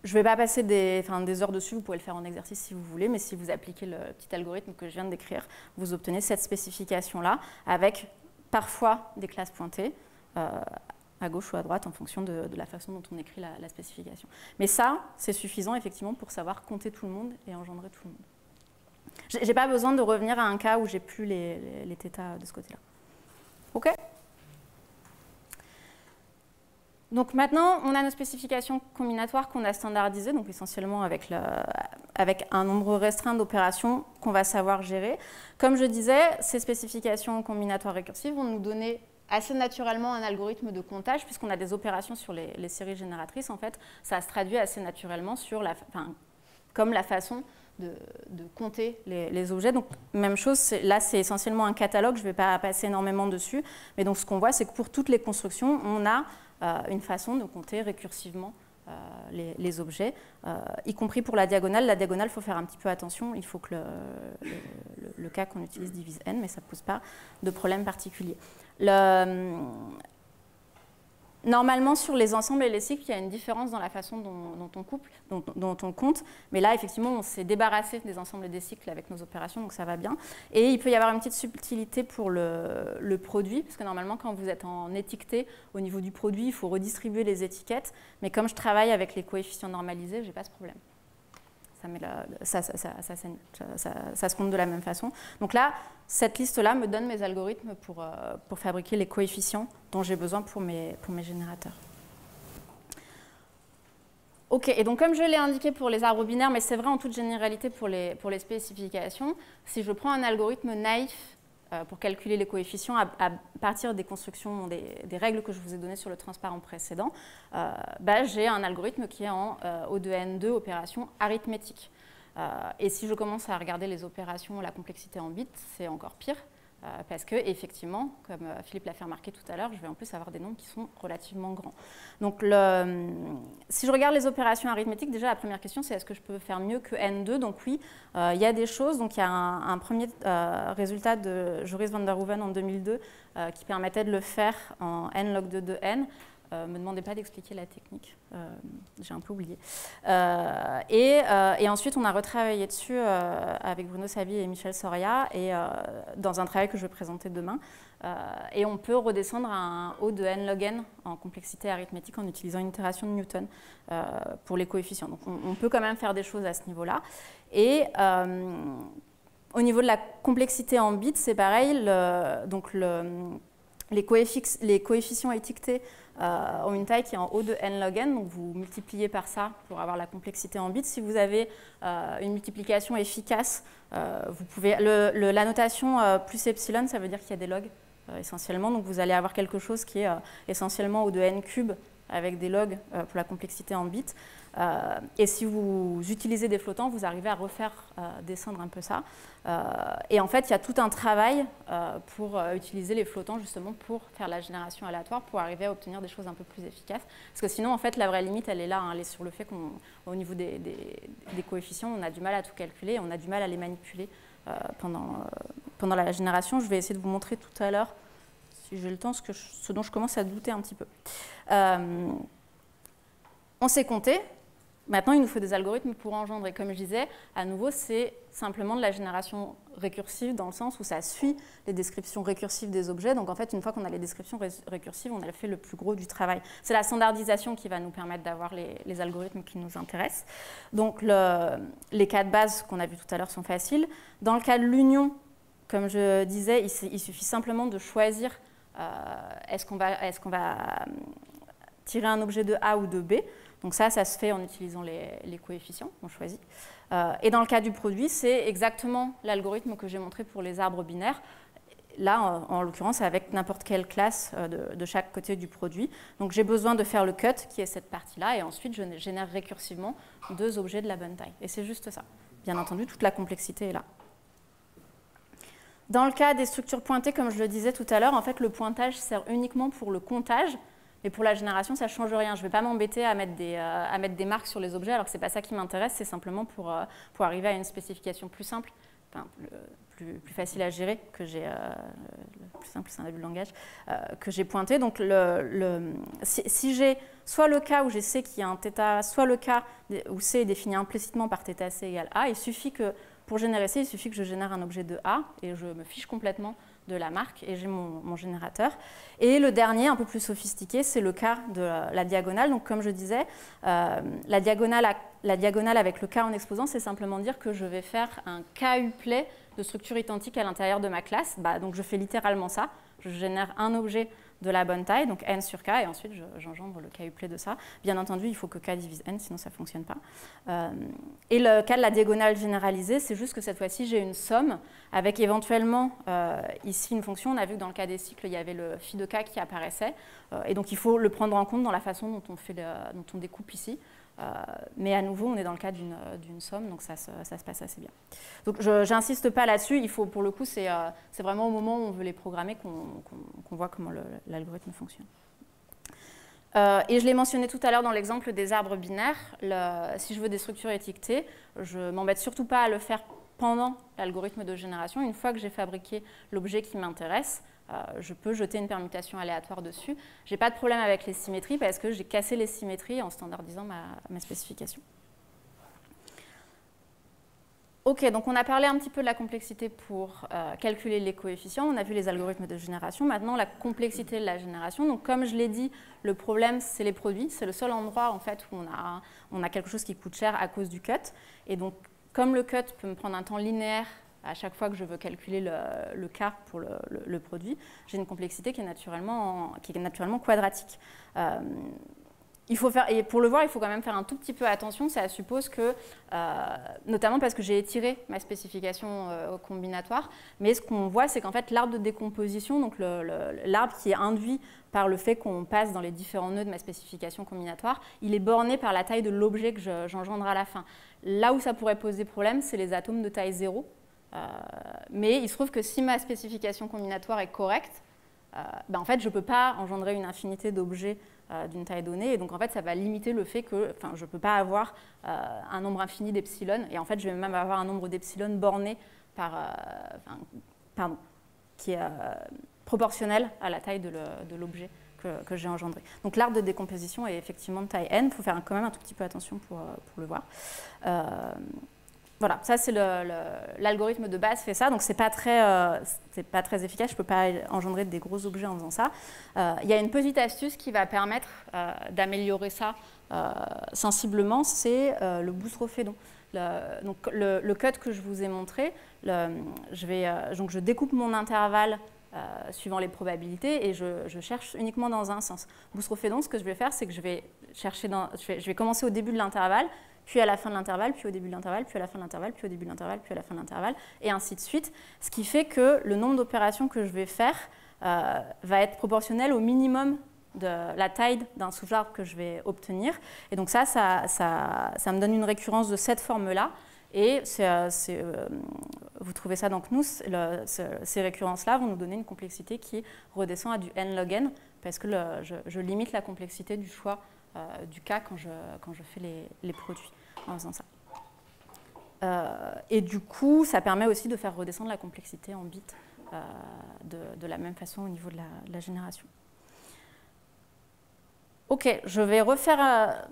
ne vais pas passer des heures dessus, vous pouvez le faire en exercice si vous voulez, mais si vous appliquez le petit algorithme que je viens de décrire, vous obtenez cette spécification-là, avec parfois des classes pointées, à gauche ou à droite en fonction de la façon dont on écrit la spécification. Mais ça, c'est suffisant effectivement pour savoir compter tout le monde et engendrer tout le monde. J'ai pas besoin de revenir à un cas où j'ai plus les θ de ce côté-là. OK ? Donc maintenant, on a nos spécifications combinatoires qu'on a standardisées, donc essentiellement avec un nombre restreint d'opérations qu'on va savoir gérer. Comme je disais, ces spécifications combinatoires récursives vont nous donner assez naturellement un algorithme de comptage, puisqu'on a des opérations sur les séries génératrices. En fait, ça se traduit assez naturellement sur comme la façon de compter les objets. Donc, même chose, là, c'est essentiellement un catalogue, je ne vais pas passer énormément dessus, mais donc ce qu'on voit, c'est que pour toutes les constructions, on a une façon de compter récursivement les objets, y compris pour la diagonale. La diagonale, il faut faire un petit peu attention, il faut que le cas qu'on utilise divise n, mais ça ne pose pas de problème particulier. Normalement, sur les ensembles et les cycles, il y a une différence dans la façon dont on compte. Mais là, effectivement, on s'est débarrassé des ensembles et des cycles avec nos opérations, donc ça va bien. Et il peut y avoir une petite subtilité pour le produit, parce que normalement, quand vous êtes en étiqueté, au niveau du produit, il faut redistribuer les étiquettes. Mais comme je travaille avec les coefficients normalisés, je n'ai pas ce problème. Ça se compte de la même façon. Donc là, cette liste-là me donne mes algorithmes pour fabriquer les coefficients dont j'ai besoin pour mes générateurs. OK, et donc comme je l'ai indiqué pour les arbres binaires, mais c'est vrai en toute généralité pour les spécifications, si je prends un algorithme naïf pour calculer les coefficients à partir des constructions, des règles que je vous ai données sur le transparent précédent, j'ai un algorithme qui est en O2N2 opération arithmétique. Et si je commence à regarder les opérations, la complexité en bits, c'est encore pire, parce que effectivement, comme Philippe l'a fait remarquer tout à l'heure, je vais en plus avoir des nombres qui sont relativement grands. Donc si je regarde les opérations arithmétiques, déjà la première question c'est est-ce que je peux faire mieux que N2? Donc oui, il y a des choses. Donc il y a un premier résultat de Joris van der Hoeven en 2002 qui permettait de le faire en n log 2 de n. Ne me demandez pas d'expliquer la technique, j'ai un peu oublié. Et ensuite, on a retravaillé dessus avec Bruno Savi et Michel Soria, et dans un travail que je vais présenter demain. Et on peut redescendre à un O de n log n en complexité arithmétique en utilisant une itération de Newton pour les coefficients. Donc on peut quand même faire des choses à ce niveau-là. Et au niveau de la complexité en bits, c'est pareil. Les coefficients étiquetés ont une taille qui est en O de n log n, donc vous multipliez par ça pour avoir la complexité en bits. Si vous avez une multiplication efficace, vous pouvez. La notation plus epsilon, ça veut dire qu'il y a des logs essentiellement, donc vous allez avoir quelque chose qui est essentiellement O de n cube avec des logs pour la complexité en bits. Et si vous utilisez des flottants, vous arrivez à refaire descendre un peu ça. Et en fait, il y a tout un travail pour utiliser les flottants justement pour faire la génération aléatoire, pour arriver à obtenir des choses un peu plus efficaces. Parce que sinon, en fait, la vraie limite, elle est là, hein, elle est sur le fait qu'au niveau des coefficients, on a du mal à tout calculer, on a du mal à les manipuler pendant la génération. Je vais essayer de vous montrer tout à l'heure, si j'ai le temps, ce dont je commence à douter un petit peu. On sait compter. Maintenant, il nous faut des algorithmes pour engendrer. Comme je disais, à nouveau, c'est simplement de la génération récursive dans le sens où ça suit les descriptions récursives des objets. Donc, en fait, une fois qu'on a les descriptions récursives, on a fait le plus gros du travail. C'est la standardisation qui va nous permettre d'avoir les algorithmes qui nous intéressent. Donc, les cas de base qu'on a vus tout à l'heure sont faciles. Dans le cas de l'union, comme je disais, il suffit simplement de choisir est-ce qu'on va tirer un objet de A ou de B. Donc ça se fait en utilisant les coefficients qu'on choisit. Et dans le cas du produit, c'est exactement l'algorithme que j'ai montré pour les arbres binaires. Là, en l'occurrence, avec n'importe quelle classe de chaque côté du produit. Donc j'ai besoin de faire le cut, qui est cette partie-là, et ensuite je génère récursivement deux objets de la bonne taille. Et c'est juste ça. Bien entendu, toute la complexité est là. Dans le cas des structures pointées, comme je le disais tout à l'heure, en fait, le pointage sert uniquement pour le comptage. Mais pour la génération, ça ne change rien. Je ne vais pas m'embêter à mettre des marques sur les objets, alors que ce n'est pas ça qui m'intéresse, c'est simplement pour arriver à une spécification plus simple, enfin, plus facile à gérer, que j'ai, le plus simple, c'est un abus de langage, que j'ai pointé. Donc, si j'ai soit le cas où je sais qu'il y a un θ, soit le cas où C est défini implicitement par θc égale A, il suffit que, pour générer C, il suffit que je génère un objet de A, et je me fiche complètement de la marque et j'ai mon générateur. Et le dernier, un peu plus sophistiqué, c'est le cas de la diagonale. Donc comme je disais, la diagonale avec le cas en exposant, c'est simplement dire que je vais faire un KUplet de structure identique à l'intérieur de ma classe. Donc je fais littéralement ça. Je génère un objet de la bonne taille, donc n sur k, et ensuite j'engendre le KUplet de ça. Bien entendu, il faut que k divise n, sinon ça ne fonctionne pas. Et le cas de la diagonale généralisée, c'est juste que cette fois-ci, j'ai une somme avec éventuellement ici une fonction. On a vu que dans le cas des cycles, il y avait le phi de k qui apparaissait, et donc il faut le prendre en compte dans la façon dont on découpe ici. Mais à nouveau, on est dans le cas d'une somme, donc ça se passe assez bien. Donc je n'insiste pas là-dessus, il faut, pour le coup, c'est vraiment au moment où on veut les programmer qu'on voit comment l'algorithme fonctionne. Et je l'ai mentionné tout à l'heure dans l'exemple des arbres binaires, si je veux des structures étiquetées, je ne m'embête surtout pas à le faire pendant l'algorithme de génération. Une fois que j'ai fabriqué l'objet qui m'intéresse, je peux jeter une permutation aléatoire dessus. Je n'ai pas de problème avec les symétries parce que j'ai cassé les symétries en standardisant ma spécification. Ok, donc on a parlé un petit peu de la complexité pour calculer les coefficients. On a vu les algorithmes de génération. Maintenant, la complexité de la génération. Donc, comme je l'ai dit, le problème, c'est les produits. C'est le seul endroit en fait, où on a quelque chose qui coûte cher à cause du cut. Et donc, comme le cut peut me prendre un temps linéaire à chaque fois que je veux calculer le cas pour le produit, j'ai une complexité qui est naturellement quadratique. Et pour le voir, il faut quand même faire un tout petit peu attention. Ça suppose que, notamment parce que j'ai étiré ma spécification combinatoire, mais ce qu'on voit, c'est qu'en fait, l'arbre de décomposition, donc l'arbre qui est induit par le fait qu'on passe dans les différents nœuds de ma spécification combinatoire, il est borné par la taille de l'objet que j'engendre à la fin. Là où ça pourrait poser problème, c'est les atomes de taille 0. Mais il se trouve que si ma spécification combinatoire est correcte, en fait, je ne peux pas engendrer une infinité d'objets d'une taille donnée. Et donc, en fait, ça va limiter le fait que je ne peux pas avoir un nombre infini d'epsilon. Et en fait, je vais même avoir un nombre d'epsilon borné qui est proportionnel à la taille de l'objet que j'ai engendré. Donc, l'arbre de décomposition est effectivement de taille n. Il faut faire quand même un tout petit peu attention pour le voir. Voilà, ça c'est l'algorithme de base fait ça, donc c'est pas très efficace, je ne peux pas engendrer des gros objets en faisant ça. Il y a une petite astuce qui va permettre d'améliorer ça sensiblement, c'est le boustrophédon. Donc le cut que je vous ai montré, donc je découpe mon intervalle suivant les probabilités et je cherche uniquement dans un sens. Boustrophédon, ce que je vais faire, c'est que je vais commencer au début de l'intervalle, puis à la fin de l'intervalle, puis au début de l'intervalle, puis à la fin de l'intervalle, puis au début de l'intervalle, puis à la fin de l'intervalle, et ainsi de suite. Ce qui fait que le nombre d'opérations que je vais faire va être proportionnel au minimum de la taille d'un sous-arbre que je vais obtenir. Et donc ça me donne une récurrence de cette forme-là. Et vous trouvez ça dans CNUS, ces récurrences-là vont nous donner une complexité qui redescend à du n log n, parce que je limite la complexité du choix du cas quand je fais les produits en faisant ça. Et du coup, ça permet aussi de faire redescendre la complexité en bits de la même façon au niveau de la génération. Ok, je vais refaire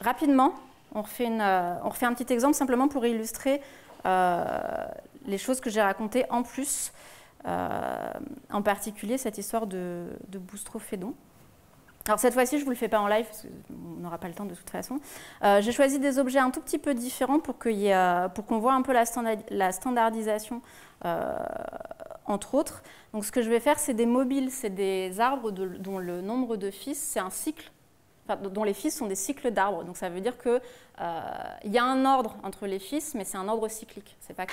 rapidement. On refait un petit exemple simplement pour illustrer les choses que j'ai racontées en plus, en particulier cette histoire de boustrophédon. Alors cette fois-ci, je ne vous le fais pas en live, parce qu'on n'aura pas le temps de toute façon. J'ai choisi des objets un tout petit peu différents pour qu'on voit un peu la standardisation, entre autres. Donc ce que je vais faire, c'est des mobiles, c'est des arbres dont le nombre de fils, c'est un cycle, dont les fils sont des cycles d'arbres. Donc ça veut dire qu'il y a un ordre entre les fils, mais c'est un ordre cyclique. Ce n'est pas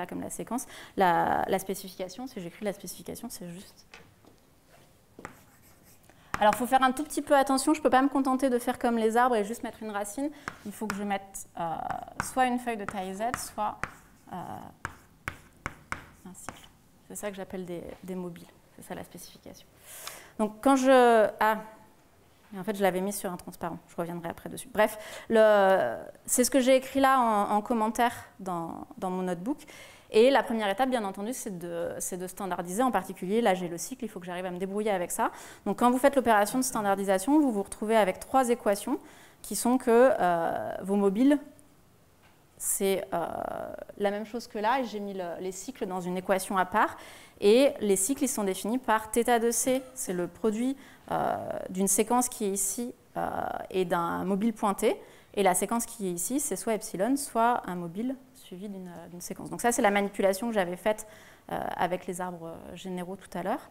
comme la séquence. La spécification, si j'écris la spécification, c'est juste... Alors, il faut faire un tout petit peu attention. Je ne peux pas me contenter de faire comme les arbres et juste mettre une racine. Il faut que je mette soit une feuille de taille Z, soit un cycle. C'est ça que j'appelle des mobiles. C'est ça la spécification. Donc, quand je... en fait, je l'avais mis sur un transparent. Je reviendrai après dessus. Bref, c'est ce que j'ai écrit là en commentaire dans mon notebook. Et la première étape, bien entendu, c'est de standardiser. En particulier, là, j'ai le cycle, il faut que j'arrive à me débrouiller avec ça. Donc, quand vous faites l'opération de standardisation, vous vous retrouvez avec 3 équations qui sont que vos mobiles, c'est la même chose que là, et j'ai mis les cycles dans une équation à part. Et les cycles, ils sont définis par θ de c, c'est le produit d'une séquence qui est ici et d'un mobile pointé. Et la séquence qui est ici, c'est soit epsilon, soit un mobile suivi d'une séquence. Donc ça, c'est la manipulation que j'avais faite avec les arbres généraux tout à l'heure.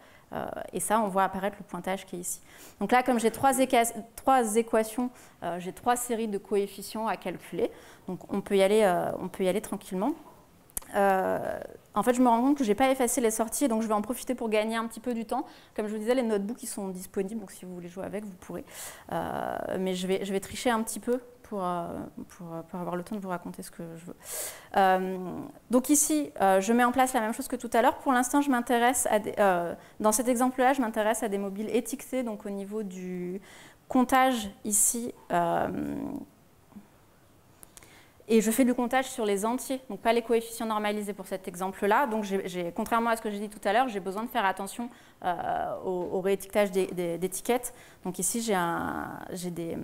Et ça, on voit apparaître le pointage qui est ici. Donc là, comme j'ai trois équations, j'ai 3 séries de coefficients à calculer. Donc on peut y aller tranquillement. En fait, je me rends compte que je n'ai pas effacé les sorties, donc je vais en profiter pour gagner un petit peu du temps. Comme je vous disais, les notebooks ils sont disponibles, donc si vous voulez jouer avec, vous pourrez. Mais je vais tricher un petit peu pour avoir le temps de vous raconter ce que je veux. Donc ici, je mets en place la même chose que tout à l'heure. Pour l'instant, je m'intéresse dans cet exemple-là, je m'intéresse à des mobiles étiquetés, donc au niveau du comptage ici. Et je fais du comptage sur les entiers, donc pas les coefficients normalisés pour cet exemple-là. Donc, contrairement à ce que j'ai dit tout à l'heure, j'ai besoin de faire attention au réétiquetage d'étiquettes. Donc ici, j'ai des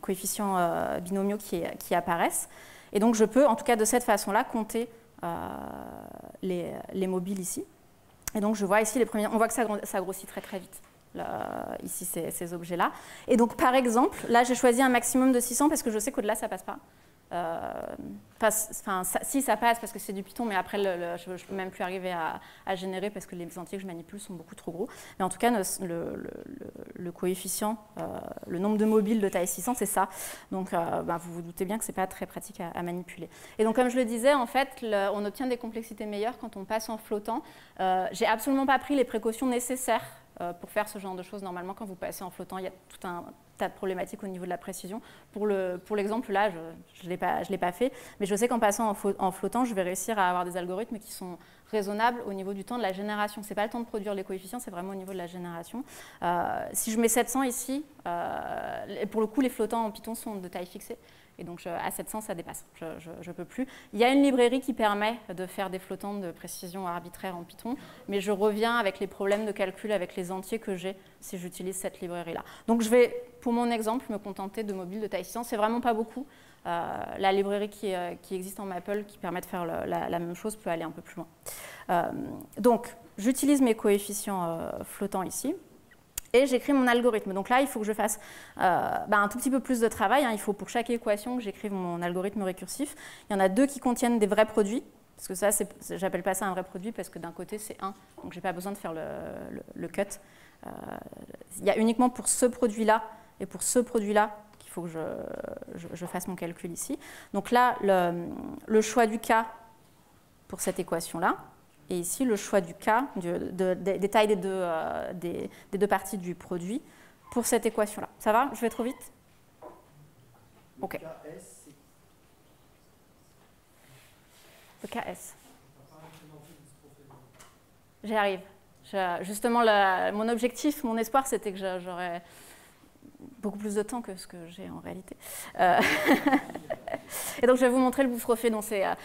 coefficients binomiaux qui apparaissent. Et donc, je peux, en tout cas de cette façon-là, compter les mobiles ici. Et donc, je vois ici les premiers. On voit que ça grossit très très vite. Là, ici, ces objets-là. Et donc, par exemple, là, j'ai choisi un maximum de 600 parce que je sais qu'au-delà, ça ne passe pas. Si ça passe parce que c'est du Python, mais après je ne peux même plus arriver à générer parce que les entiers que je manipule sont beaucoup trop gros. Mais en tout cas, le coefficient, le nombre de mobiles de taille 600, c'est ça. Donc vous vous doutez bien que ce n'est pas très pratique à manipuler. Et donc comme je le disais, en fait, on obtient des complexités meilleures quand on passe en flottant. J'ai absolument pas pris les précautions nécessaires pour faire ce genre de choses. Normalement, quand vous passez en flottant, il y a tout un tas de problématiques au niveau de la précision. Pour l'exemple là, je ne l'ai pas fait, mais je sais qu'en passant en flottant, je vais réussir à avoir des algorithmes qui sont raisonnables au niveau du temps de la génération. Ce n'est pas le temps de produire les coefficients, c'est vraiment au niveau de la génération. Si je mets 700 ici, pour le coup, les flottants en Python sont de taille fixée. Et donc, à 700, ça dépasse. Je ne peux plus. Il y a une librairie qui permet de faire des flottants de précision arbitraire en Python, mais je reviens avec les problèmes de calcul avec les entiers que j'ai si j'utilise cette librairie-là. Donc, je vais, pour mon exemple, me contenter de mobiles de taille 600. C'est vraiment pas beaucoup. La librairie qui existe en Maple, qui permet de faire la même chose, peut aller un peu plus loin. Donc, j'utilise mes coefficients flottants ici. Et j'écris mon algorithme. Donc là, il faut que je fasse un tout petit peu plus de travail. Il faut pour chaque équation que j'écrive mon algorithme récursif. Il y en a 2 qui contiennent des vrais produits. Parce que ça, j'appelle pas ça un vrai produit parce que d'un côté, c'est 1. Donc, je n'ai pas besoin de faire le cut. Il y a uniquement pour ce produit-là et pour ce produit-là qu'il faut que je fasse mon calcul ici. Donc là, le choix du cas pour cette équation-là. Et ici, le choix du cas, des tailles des deux parties du produit pour cette équation-là. Ça va? Je vais trop vite? OK. Le KS. J'y arrive. Justement, mon objectif, mon espoir, c'était que j'aurais beaucoup plus de temps que ce que j'ai en réalité. Et donc, je vais vous montrer le bootstrophédon.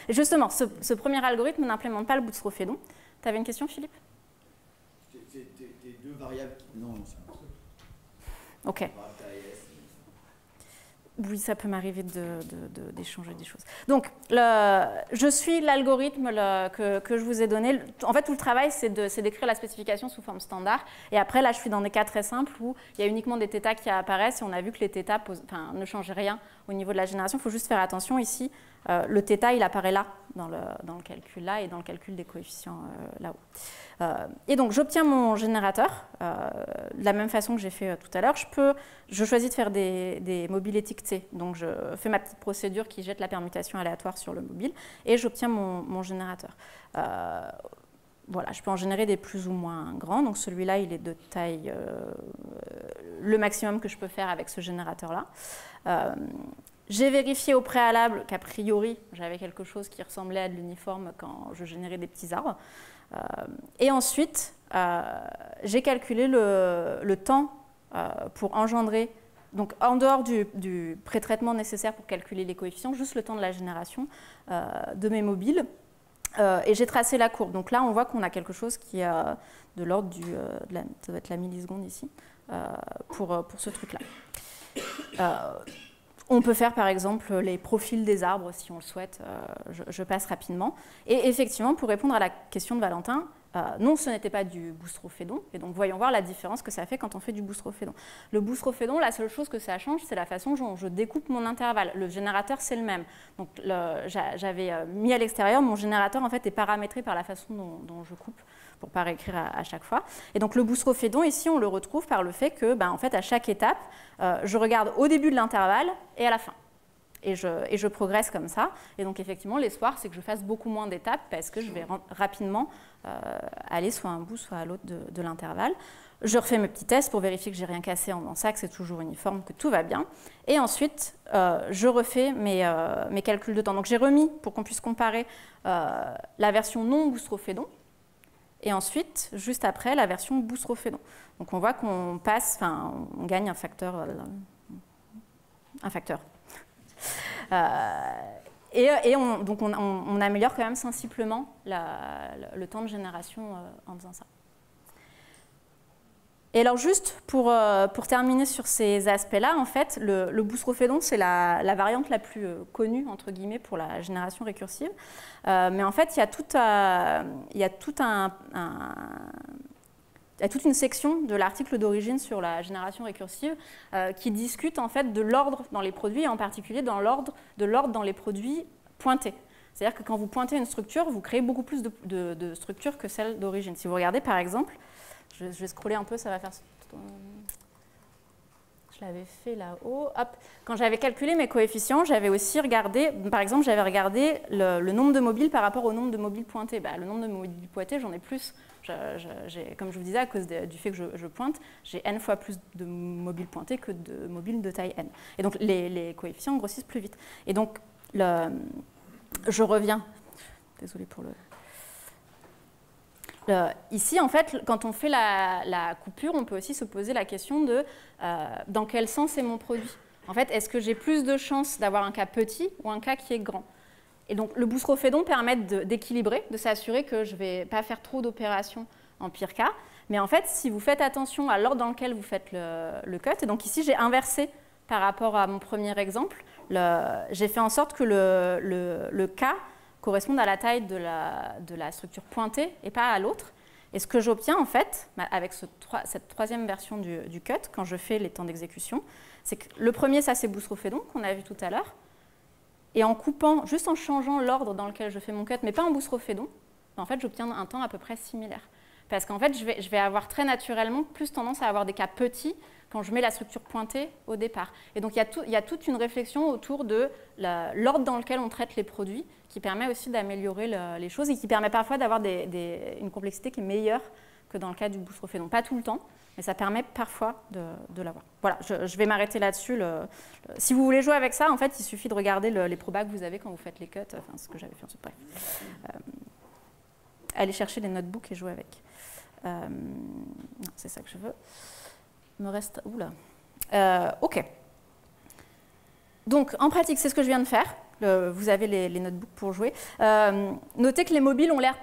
Justement, ce premier algorithme n'implémente pas le bootstrophédon. Tu avais une question, Philippe? C'est tes 2 variables qui... Non, c'est pas ça. OK. Oui, ça peut m'arriver d'échanger des choses. Donc, je suis l'algorithme que je vous ai donné. En fait, tout le travail, c'est d'écrire la spécification sous forme standard. Et après, là, je suis dans des cas très simples où il y a uniquement des θ qui apparaissent. Et on a vu que les θ ne changent rien au niveau de la génération. Il faut juste faire attention ici. Le θ, il apparaît là, dans le calcul là, et dans le calcul des coefficients là-haut. Et donc, j'obtiens mon générateur de la même façon que j'ai fait tout à l'heure. Je choisis de faire des mobiles étiquetés. Donc, je fais ma petite procédure qui jette la permutation aléatoire sur le mobile et j'obtiens mon générateur. Voilà, je peux en générer des plus ou moins grands. Donc, celui-là, il est de taille le maximum que je peux faire avec ce générateur-là. J'ai vérifié au préalable qu'a priori, j'avais quelque chose qui ressemblait à de l'uniforme quand je générais des petits arbres. Et ensuite, j'ai calculé le temps pour engendrer, donc en dehors du pré-traitement nécessaire pour calculer les coefficients, juste le temps de la génération de mes mobiles. Et j'ai tracé la courbe. Donc là, on voit qu'on a quelque chose qui est de l'ordre ça doit être la milliseconde ici, pour ce truc-là. On peut faire par exemple les profils des arbres si on le souhaite, je passe rapidement. Et effectivement, pour répondre à la question de Valentin, non, ce n'était pas du boustrophédon, et donc voyons voir la différence que ça fait quand on fait du boustrophédon. Le boustrophédon, la seule chose que ça change, c'est la façon dont je découpe mon intervalle. Le générateur, c'est le même. Donc j'avais mis à l'extérieur, mon générateur en fait est paramétré par la façon dont je coupe, pour ne pas réécrire à chaque fois. Et donc le boustrophédon, ici, on le retrouve par le fait que, en fait, à chaque étape, je regarde au début de l'intervalle et à la fin. Et je progresse comme ça. Et donc, effectivement, l'espoir, c'est que je fasse beaucoup moins d'étapes parce que je vais rapidement aller soit à un bout, soit à l'autre de l'intervalle. Je refais mes petits tests pour vérifier que j'ai rien cassé en faisant ça, que c'est toujours uniforme, que tout va bien. Et ensuite, je refais mes calculs de temps. Donc, j'ai remis, pour qu'on puisse comparer, la version non boustrophédon. Et ensuite, juste après, la version boustrophédon. Donc, on voit qu'on passe, on gagne un facteur. Donc on améliore quand même sensiblement le temps de génération en faisant ça. Et alors juste pour terminer sur ces aspects-là, en fait, le boustrophédon, c'est la variante la plus connue, entre guillemets, pour la génération récursive. Mais en fait, il y a toute une section de l'article d'origine sur la génération récursive qui discute en fait de l'ordre dans les produits, et en particulier de l'ordre dans les produits pointés. C'est-à-dire que quand vous pointez une structure, vous créez beaucoup plus de structures que celle d'origine. Si vous regardez par exemple, je vais scroller un peu, ça va faire... Je l'avais fait là-haut. Hop. Quand j'avais calculé mes coefficients, j'avais aussi regardé, par exemple, j'avais regardé le nombre de mobiles par rapport au nombre de mobiles pointés. Le nombre de mobiles pointés, j'en ai plus. Comme je vous disais, à cause du fait que je pointe, j'ai n fois plus de mobiles pointés que de mobiles de taille n. Et donc, les coefficients grossissent plus vite. Et donc, je reviens. Désolée pour le... Ici, en fait, quand on fait la coupure, on peut aussi se poser la question de dans quel sens est mon produit. En fait, est-ce que j'ai plus de chances d'avoir un cas petit ou un cas qui est grand? Et donc, le boustrophédon permet d'équilibrer, de s'assurer que je ne vais pas faire trop d'opérations en pire cas. Mais en fait, si vous faites attention à l'ordre dans lequel vous faites le cut, et donc ici, j'ai inversé par rapport à mon premier exemple, j'ai fait en sorte que le cas corresponde à la taille de la structure pointée et pas à l'autre. Et ce que j'obtiens, en fait, avec cette troisième version du cut, quand je fais les temps d'exécution, c'est que le premier, ça, c'est boustrophédon, qu'on a vu tout à l'heure. Et en coupant, juste en changeant l'ordre dans lequel je fais mon cut, mais pas en boustrophédon, en fait, j'obtiens un temps à peu près similaire. Parce qu'en fait, je vais avoir très naturellement plus tendance à avoir des cas petits quand je mets la structure pointée au départ. Et donc, il y a toute une réflexion autour de l'ordre dans lequel on traite les produits qui permet aussi d'améliorer les choses et qui permet parfois d'avoir une complexité qui est meilleure que dans le cas du boustrophédon. Pas tout le temps, mais ça permet parfois de l'avoir. Voilà, je vais m'arrêter là-dessus. Si vous voulez jouer avec ça, en fait, il suffit de regarder les probas que vous avez quand vous faites les cuts, enfin, ce que j'avais fait ensuite. Bref. Allez chercher les notebooks et jouer avec. Non, c'est ça que je veux. Il me reste... Oula. OK. Donc, en pratique, c'est ce que je viens de faire. Vous avez les notebooks pour jouer. Notez que les mobiles ont l'air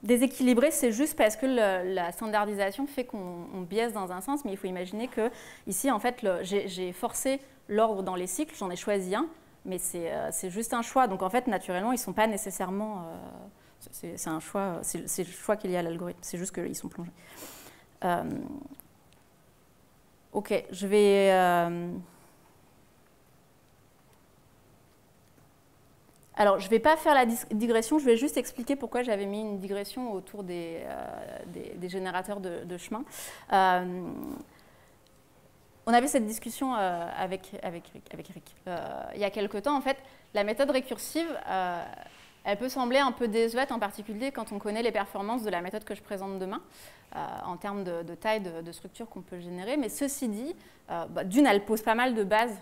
déséquilibrés. C'est juste parce que la standardisation fait qu'on biaise dans un sens. Mais il faut imaginer que ici, en fait, j'ai forcé l'ordre dans les cycles. J'en ai choisi un. Mais c'est juste un choix. Donc, en fait, naturellement, ils ne sont pas nécessairement... c'est un choix. C'est le choix qu'il y a à l'algorithme. C'est juste qu'ils sont plongés. Ok, je vais... Alors, je ne vais pas faire la digression, je vais juste expliquer pourquoi j'avais mis une digression autour des générateurs de chemin. On avait cette discussion avec Eric. Il y a quelque temps, en fait, la méthode récursive, elle peut sembler un peu désuète, en particulier quand on connaît les performances de la méthode que je présente demain, en termes de taille de structure qu'on peut générer. Mais ceci dit, d'une, elle pose pas mal de bases,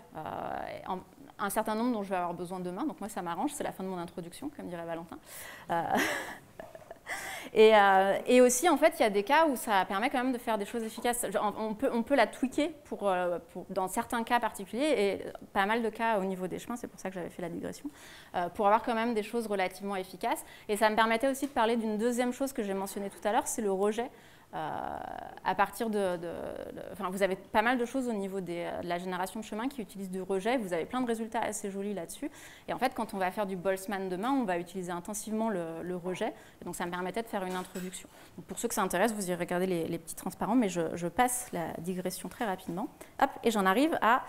un certain nombre dont je vais avoir besoin demain. Donc moi, ça m'arrange, c'est la fin de mon introduction, comme dirait Valentin. Et aussi, en fait, il y a des cas où ça permet quand même de faire des choses efficaces. On peut la tweaker dans certains cas particuliers, et pas mal de cas au niveau des chemins, c'est pour ça que j'avais fait la digression, pour avoir quand même des choses relativement efficaces. Et ça me permettait aussi de parler d'une deuxième chose que j'ai mentionnée tout à l'heure, c'est le rejet à partir enfin, vous avez pas mal de choses au niveau de la génération de chemin qui utilisent du rejet. Vous avez plein de résultats assez jolis là-dessus. Et en fait, quand on va faire du Boltzmann demain, on va utiliser intensivement le rejet. Et donc, ça me permettait de faire une introduction. Donc, pour ceux que ça intéresse, vous irez regarder les petits transparents, mais je passe la digression très rapidement. Hop, et j'en arrive à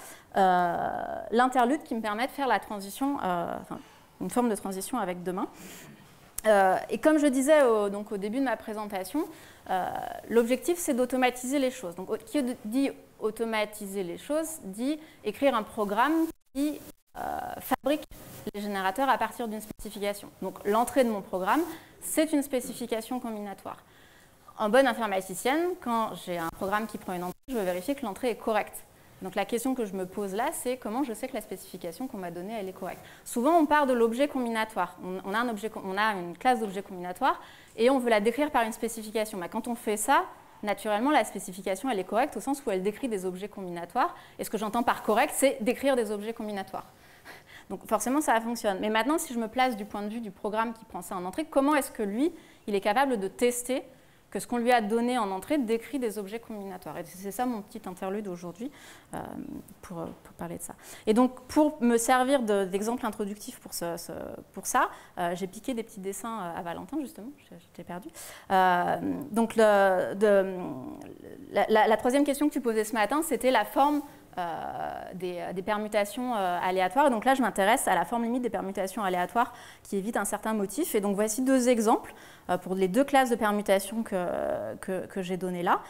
l'interlude qui me permet de faire la transition, enfin, une forme de transition avec demain. Et comme je disais donc au début de ma présentation, l'objectif, c'est d'automatiser les choses. Donc, qui dit automatiser les choses, dit écrire un programme qui fabrique les générateurs à partir d'une spécification. Donc, l'entrée de mon programme, c'est une spécification combinatoire. En bonne informaticienne, quand j'ai un programme qui prend une entrée, je veux vérifier que l'entrée est correcte. Donc la question que je me pose là, c'est comment je sais que la spécification qu'on m'a donnée, elle est correcte. Souvent, on part de l'objet combinatoire. On a une classe d'objets combinatoires et on veut la décrire par une spécification. Mais quand on fait ça, naturellement, la spécification, elle est correcte au sens où elle décrit des objets combinatoires. Et ce que j'entends par correct, c'est décrire des objets combinatoires. Donc forcément, ça fonctionne. Mais maintenant, si je me place du point de vue du programme qui prend ça en entrée, comment est-ce que lui, il est capable de tester que ce qu'on lui a donné en entrée décrit des objets combinatoires. Et c'est ça mon petit interlude aujourd'hui pour parler de ça. Et donc, pour me servir d'exemple introductif pour ça, j'ai piqué des petits dessins à Valentin, justement, j'étais perdue. Donc, la troisième question que tu posais ce matin, c'était la forme des permutations aléatoires. Et donc là, je m'intéresse à la forme limite des permutations aléatoires qui évitent un certain motif. Et donc voici deux exemples pour les deux classes de permutations que j'ai données là,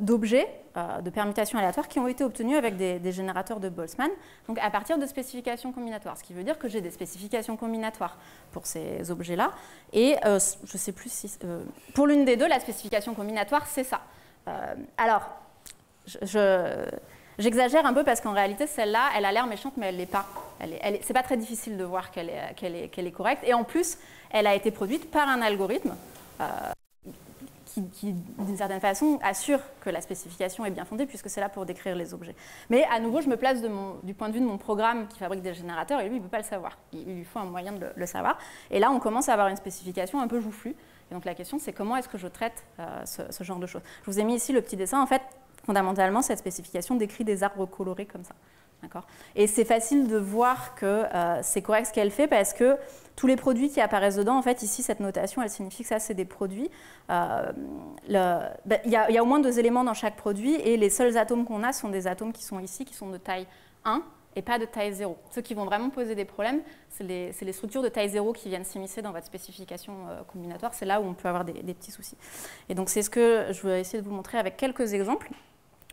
d'objets de permutations aléatoires qui ont été obtenus avec des générateurs de Boltzmann, donc à partir de spécifications combinatoires. Ce qui veut dire que j'ai des spécifications combinatoires pour ces objets-là. Et je ne sais plus si... pour l'une des deux, la spécification combinatoire, c'est ça. Alors, j'exagère un peu parce qu'en réalité, celle-là, elle a l'air méchante, mais elle ne l'est pas. C'est pas très difficile de voir qu'elle est correcte. Et en plus, elle a été produite par un algorithme qui d'une certaine façon, assure que la spécification est bien fondée, puisque c'est là pour décrire les objets. Mais à nouveau, je me place du point de vue de mon programme qui fabrique des générateurs, et lui, il ne peut pas le savoir. Il lui faut un moyen de le savoir. Et là, on commence à avoir une spécification un peu joufflue. Et donc la question, c'est comment est-ce que je traite ce genre de choses. Je vous ai mis ici le petit dessin. En fait, fondamentalement, cette spécification décrit des arbres colorés comme ça. Et c'est facile de voir que c'est correct ce qu'elle fait parce que tous les produits qui apparaissent dedans, en fait, ici, cette notation, elle signifie que ça, c'est des produits. Il y a au moins 2 éléments dans chaque produit et les seuls atomes qu'on a sont des atomes qui sont ici, qui sont de taille 1 et pas de taille 0. Ceux qui vont vraiment poser des problèmes, c'est les structures de taille 0 qui viennent s'immiscer dans votre spécification combinatoire. C'est là où on peut avoir des petits soucis. Et donc, c'est ce que je vais essayer de vous montrer avec quelques exemples.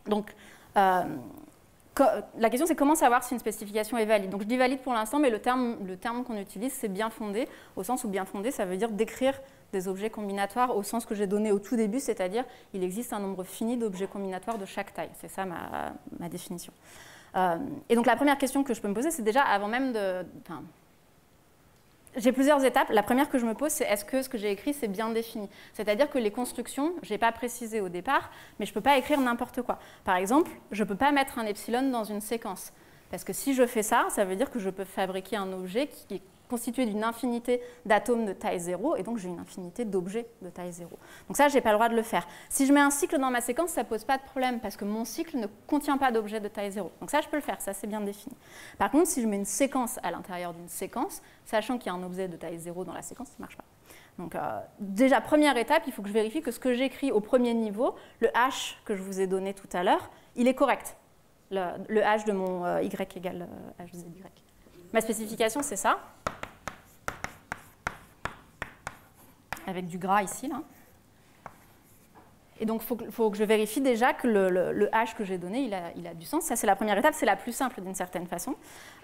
Donc, la question, c'est comment savoir si une spécification est valide. Donc, je dis valide pour l'instant, mais le terme qu'on utilise, c'est bien fondé, au sens où bien fondé, ça veut dire décrire des objets combinatoires au sens que j'ai donné au tout début, c'est-à-dire il existe un nombre fini d'objets combinatoires de chaque taille. C'est ça ma définition. Et donc, la première question que je peux me poser, c'est déjà, avant même de... J'ai plusieurs étapes. La première que je me pose, c'est est-ce que ce que j'ai écrit, c'est bien défini? C'est-à-dire que les constructions, je n'ai pas précisé au départ, mais je ne peux pas écrire n'importe quoi. Par exemple, je ne peux pas mettre un epsilon dans une séquence. Parce que si je fais ça, ça veut dire que je peux fabriquer un objet qui est constitué d'une infinité d'atomes de taille 0, et donc j'ai une infinité d'objets de taille 0. Donc ça, je n'ai pas le droit de le faire. Si je mets un cycle dans ma séquence, ça ne pose pas de problème, parce que mon cycle ne contient pas d'objets de taille 0. Donc ça, je peux le faire, ça c'est bien défini. Par contre, si je mets une séquence à l'intérieur d'une séquence, sachant qu'il y a un objet de taille 0 dans la séquence, ça ne marche pas. Donc déjà, première étape, il faut que je vérifie que ce que j'écris au premier niveau, le h que je vous ai donné tout à l'heure, il est correct. Le h de mon y égale h de zy. Ma spécification, c'est ça. Avec du gras ici, là. Et donc, il faut que je vérifie déjà que le h que j'ai donné, il a du sens. Ça, c'est la première étape, c'est la plus simple d'une certaine façon.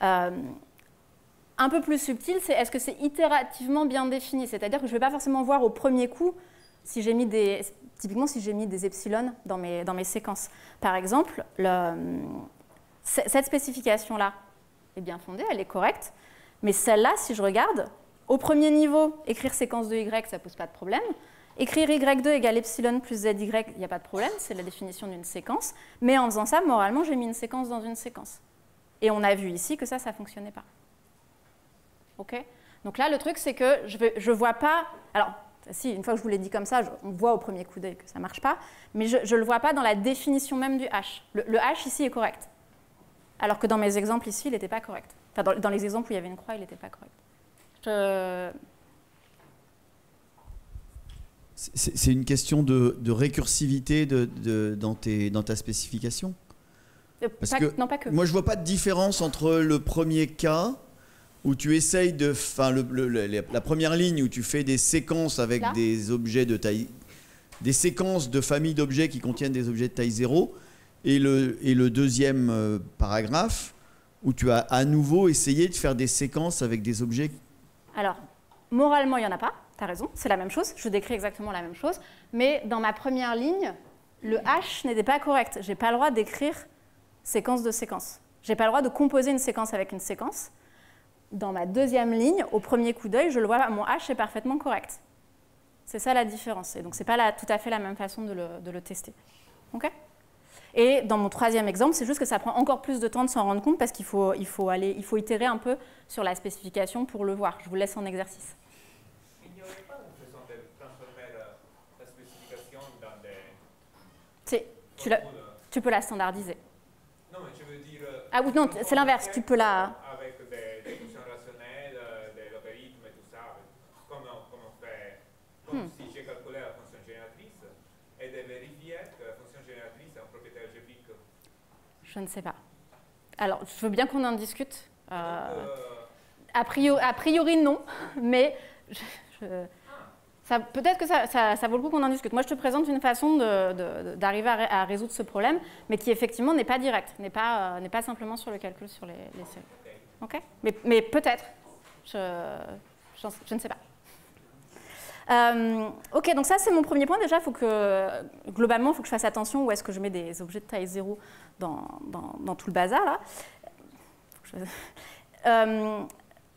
Un peu plus subtil, c'est est-ce que c'est itérativement bien défini? C'est-à-dire que je ne vais pas forcément voir au premier coup si j'ai mis typiquement si j'ai mis des epsilon dans mes séquences. Par exemple, cette spécification-là est bien fondée, elle est correcte, mais celle-là, si je regarde, au premier niveau, écrire séquence de y, ça ne pose pas de problème. Écrire y2 égale epsilon plus zy, il n'y a pas de problème, c'est la définition d'une séquence. Mais en faisant ça, moralement, j'ai mis une séquence dans une séquence. Et on a vu ici que ça ne fonctionnait pas. OK ? Donc là, le truc, c'est que je ne vois pas... Alors, Si, une fois que je vous l'ai dit comme ça, on voit au premier coup d'œil que ça ne marche pas, mais je ne le vois pas dans la définition même du hash. Le hash ici est correct, alors que dans mes exemples ici, il n'était pas correct. Enfin, dans les exemples où il y avait une croix, il n'était pas correct. C'est une question de récursivité dans ta spécification? Non, pas que. Moi, je vois pas de différence entre le premier cas où tu essayes de... Enfin, la première ligne où tu fais des séquences avec Là des objets de taille... Des séquences de familles d'objets qui contiennent des objets de taille 0, et le deuxième paragraphe où tu as à nouveau essayé de faire des séquences avec des objets... Alors, moralement, il n'y en a pas. Tu as raison, c'est la même chose. Je décris exactement la même chose. Mais dans ma première ligne, le hash n'était pas correct. Je n'ai pas le droit d'écrire séquence de séquence. Je n'ai pas le droit de composer une séquence avec une séquence. Dans ma deuxième ligne, au premier coup d'œil, je le vois, mon hash est parfaitement correct. C'est ça la différence. Et donc, ce n'est pas tout à fait la même façon de le tester. OK ? Et dans mon troisième exemple, c'est juste que ça prend encore plus de temps de s'en rendre compte parce qu'il faut itérer un peu sur la spécification pour le voir. Je vous laisse en exercice. Il n'y aurait pas une façon de transformer la spécification dans des... Tu peux la standardiser. Non, mais je veux dire... Ah oui, non, c'est l'inverse. Tu peux la... Avec des fonctions rationnelles, des logarithmes et tout ça, comme on fait, comme si j'ai calculé la fonction génératrice, et de vérifier que la fonction génératrice est un propriétaire algébrique. Je ne sais pas. Alors, je veux bien qu'on en discute. A priori, non, mais peut-être que ça vaut le coup qu'on en discute. Moi, je te présente une façon d'arriver à résoudre ce problème, mais qui effectivement n'est pas direct, n'est pas simplement sur le calcul sur les séries. Okay. Mais peut-être. Je ne sais pas. Ok, donc ça c'est mon premier point. Déjà, globalement, il faut que je fasse attention où est-ce que je mets des objets de taille 0 dans tout le bazar là.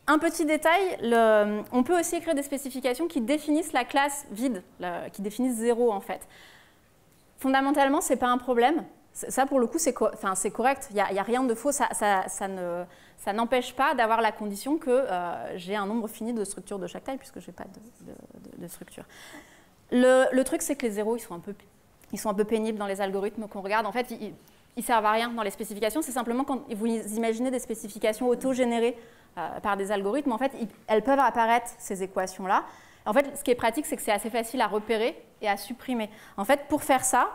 Un petit détail, on peut aussi écrire des spécifications qui définissent la classe vide, qui définissent 0 en fait. Fondamentalement, ce n'est pas un problème. Ça, pour le coup, c'est correct. Il n'y a rien de faux. Ça n'empêche pas d'avoir la condition que j'ai un nombre fini de structures de chaque taille, puisque je n'ai pas de structure. Le truc, c'est que les zéros, ils sont un peu pénibles dans les algorithmes qu'on regarde. En fait, ils ne servent à rien dans les spécifications. C'est simplement quand vous imaginez des spécifications auto-générées par des algorithmes, en fait, elles peuvent apparaître, ces équations-là. En fait, ce qui est pratique, c'est que c'est assez facile à repérer et à supprimer. En fait, pour faire ça,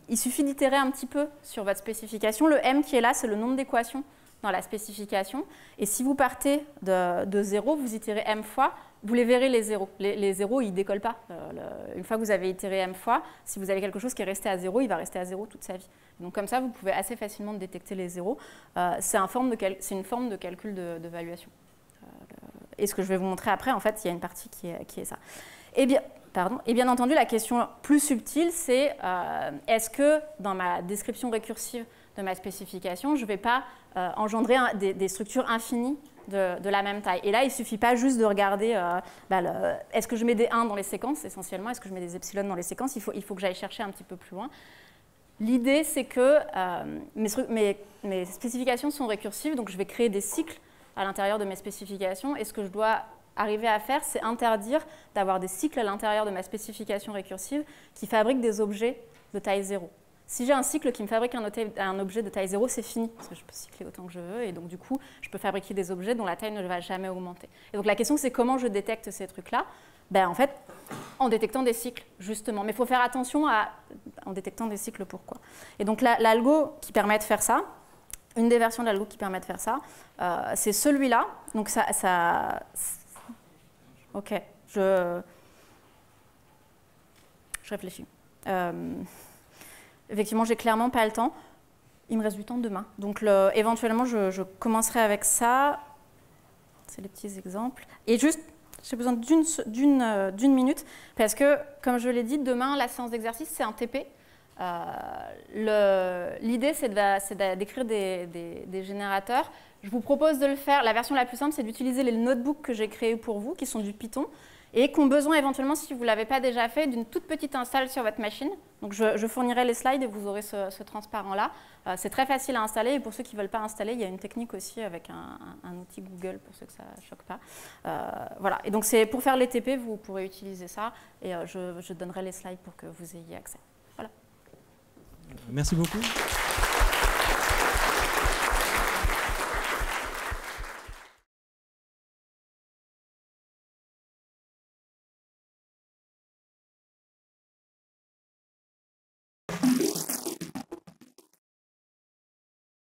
il suffit d'itérer un petit peu sur votre spécification. Le M qui est là, c'est le nombre d'équations dans la spécification. Et si vous partez de 0, vous itérez M fois, vous les verrez les zéros. Les zéros, ils ne décollent pas. Une fois que vous avez itéré M fois, si vous avez quelque chose qui est resté à 0, il va rester à 0 toute sa vie. Donc comme ça, vous pouvez assez facilement détecter les zéros. C'est une forme de calcul de valuation. Et ce que je vais vous montrer après, en fait, il y a une partie qui est ça. Et bien entendu, la question plus subtile, c'est est-ce que dans ma description récursive de ma spécification, je ne vais pas engendrer des structures infinies de la même taille. Et là, il ne suffit pas juste de regarder est-ce que je mets des 1 dans les séquences, essentiellement, est-ce que je mets des epsilon dans les séquences, il faut que j'aille chercher un petit peu plus loin. L'idée, c'est que mes spécifications sont récursives, donc je vais créer des cycles à l'intérieur de mes spécifications, et ce que je dois arriver à faire, c'est interdire d'avoir des cycles à l'intérieur de ma spécification récursive qui fabriquent des objets de taille 0. Si j'ai un cycle qui me fabrique un objet de taille 0, c'est fini, parce que je peux cycler autant que je veux, et donc du coup, je peux fabriquer des objets dont la taille ne va jamais augmenter. Et donc la question, c'est comment je détecte ces trucs-là? En fait, en détectant des cycles, justement. Mais il faut faire attention en détectant des cycles, pourquoi? Et donc l'algo qui permet de faire ça, une des versions de l'algo qui permet de faire ça, c'est celui-là. Donc ok, je réfléchis. Effectivement, j'ai clairement pas le temps. Il me reste du temps demain. Donc, éventuellement, je commencerai avec ça. C'est les petits exemples. Et juste, j'ai besoin d'une minute, parce que, comme je l'ai dit, demain, la séance d'exercice, c'est un TP. L'idée, c'est d'écrire des générateurs. Je vous propose de le faire. La version la plus simple, c'est d'utiliser les notebooks que j'ai créés pour vous, qui sont du Python. et qui ont besoin éventuellement, si vous ne l'avez pas déjà fait, d'une toute petite install sur votre machine. Donc je fournirai les slides et vous aurez ce transparent-là. C'est très facile à installer, et pour ceux qui ne veulent pas installer, il y a une technique aussi avec un outil Google, pour ceux que ça ne choque pas. Voilà, et donc c'est pour faire les TP, vous pourrez utiliser ça, et je donnerai les slides pour que vous ayez accès. Voilà. Merci beaucoup.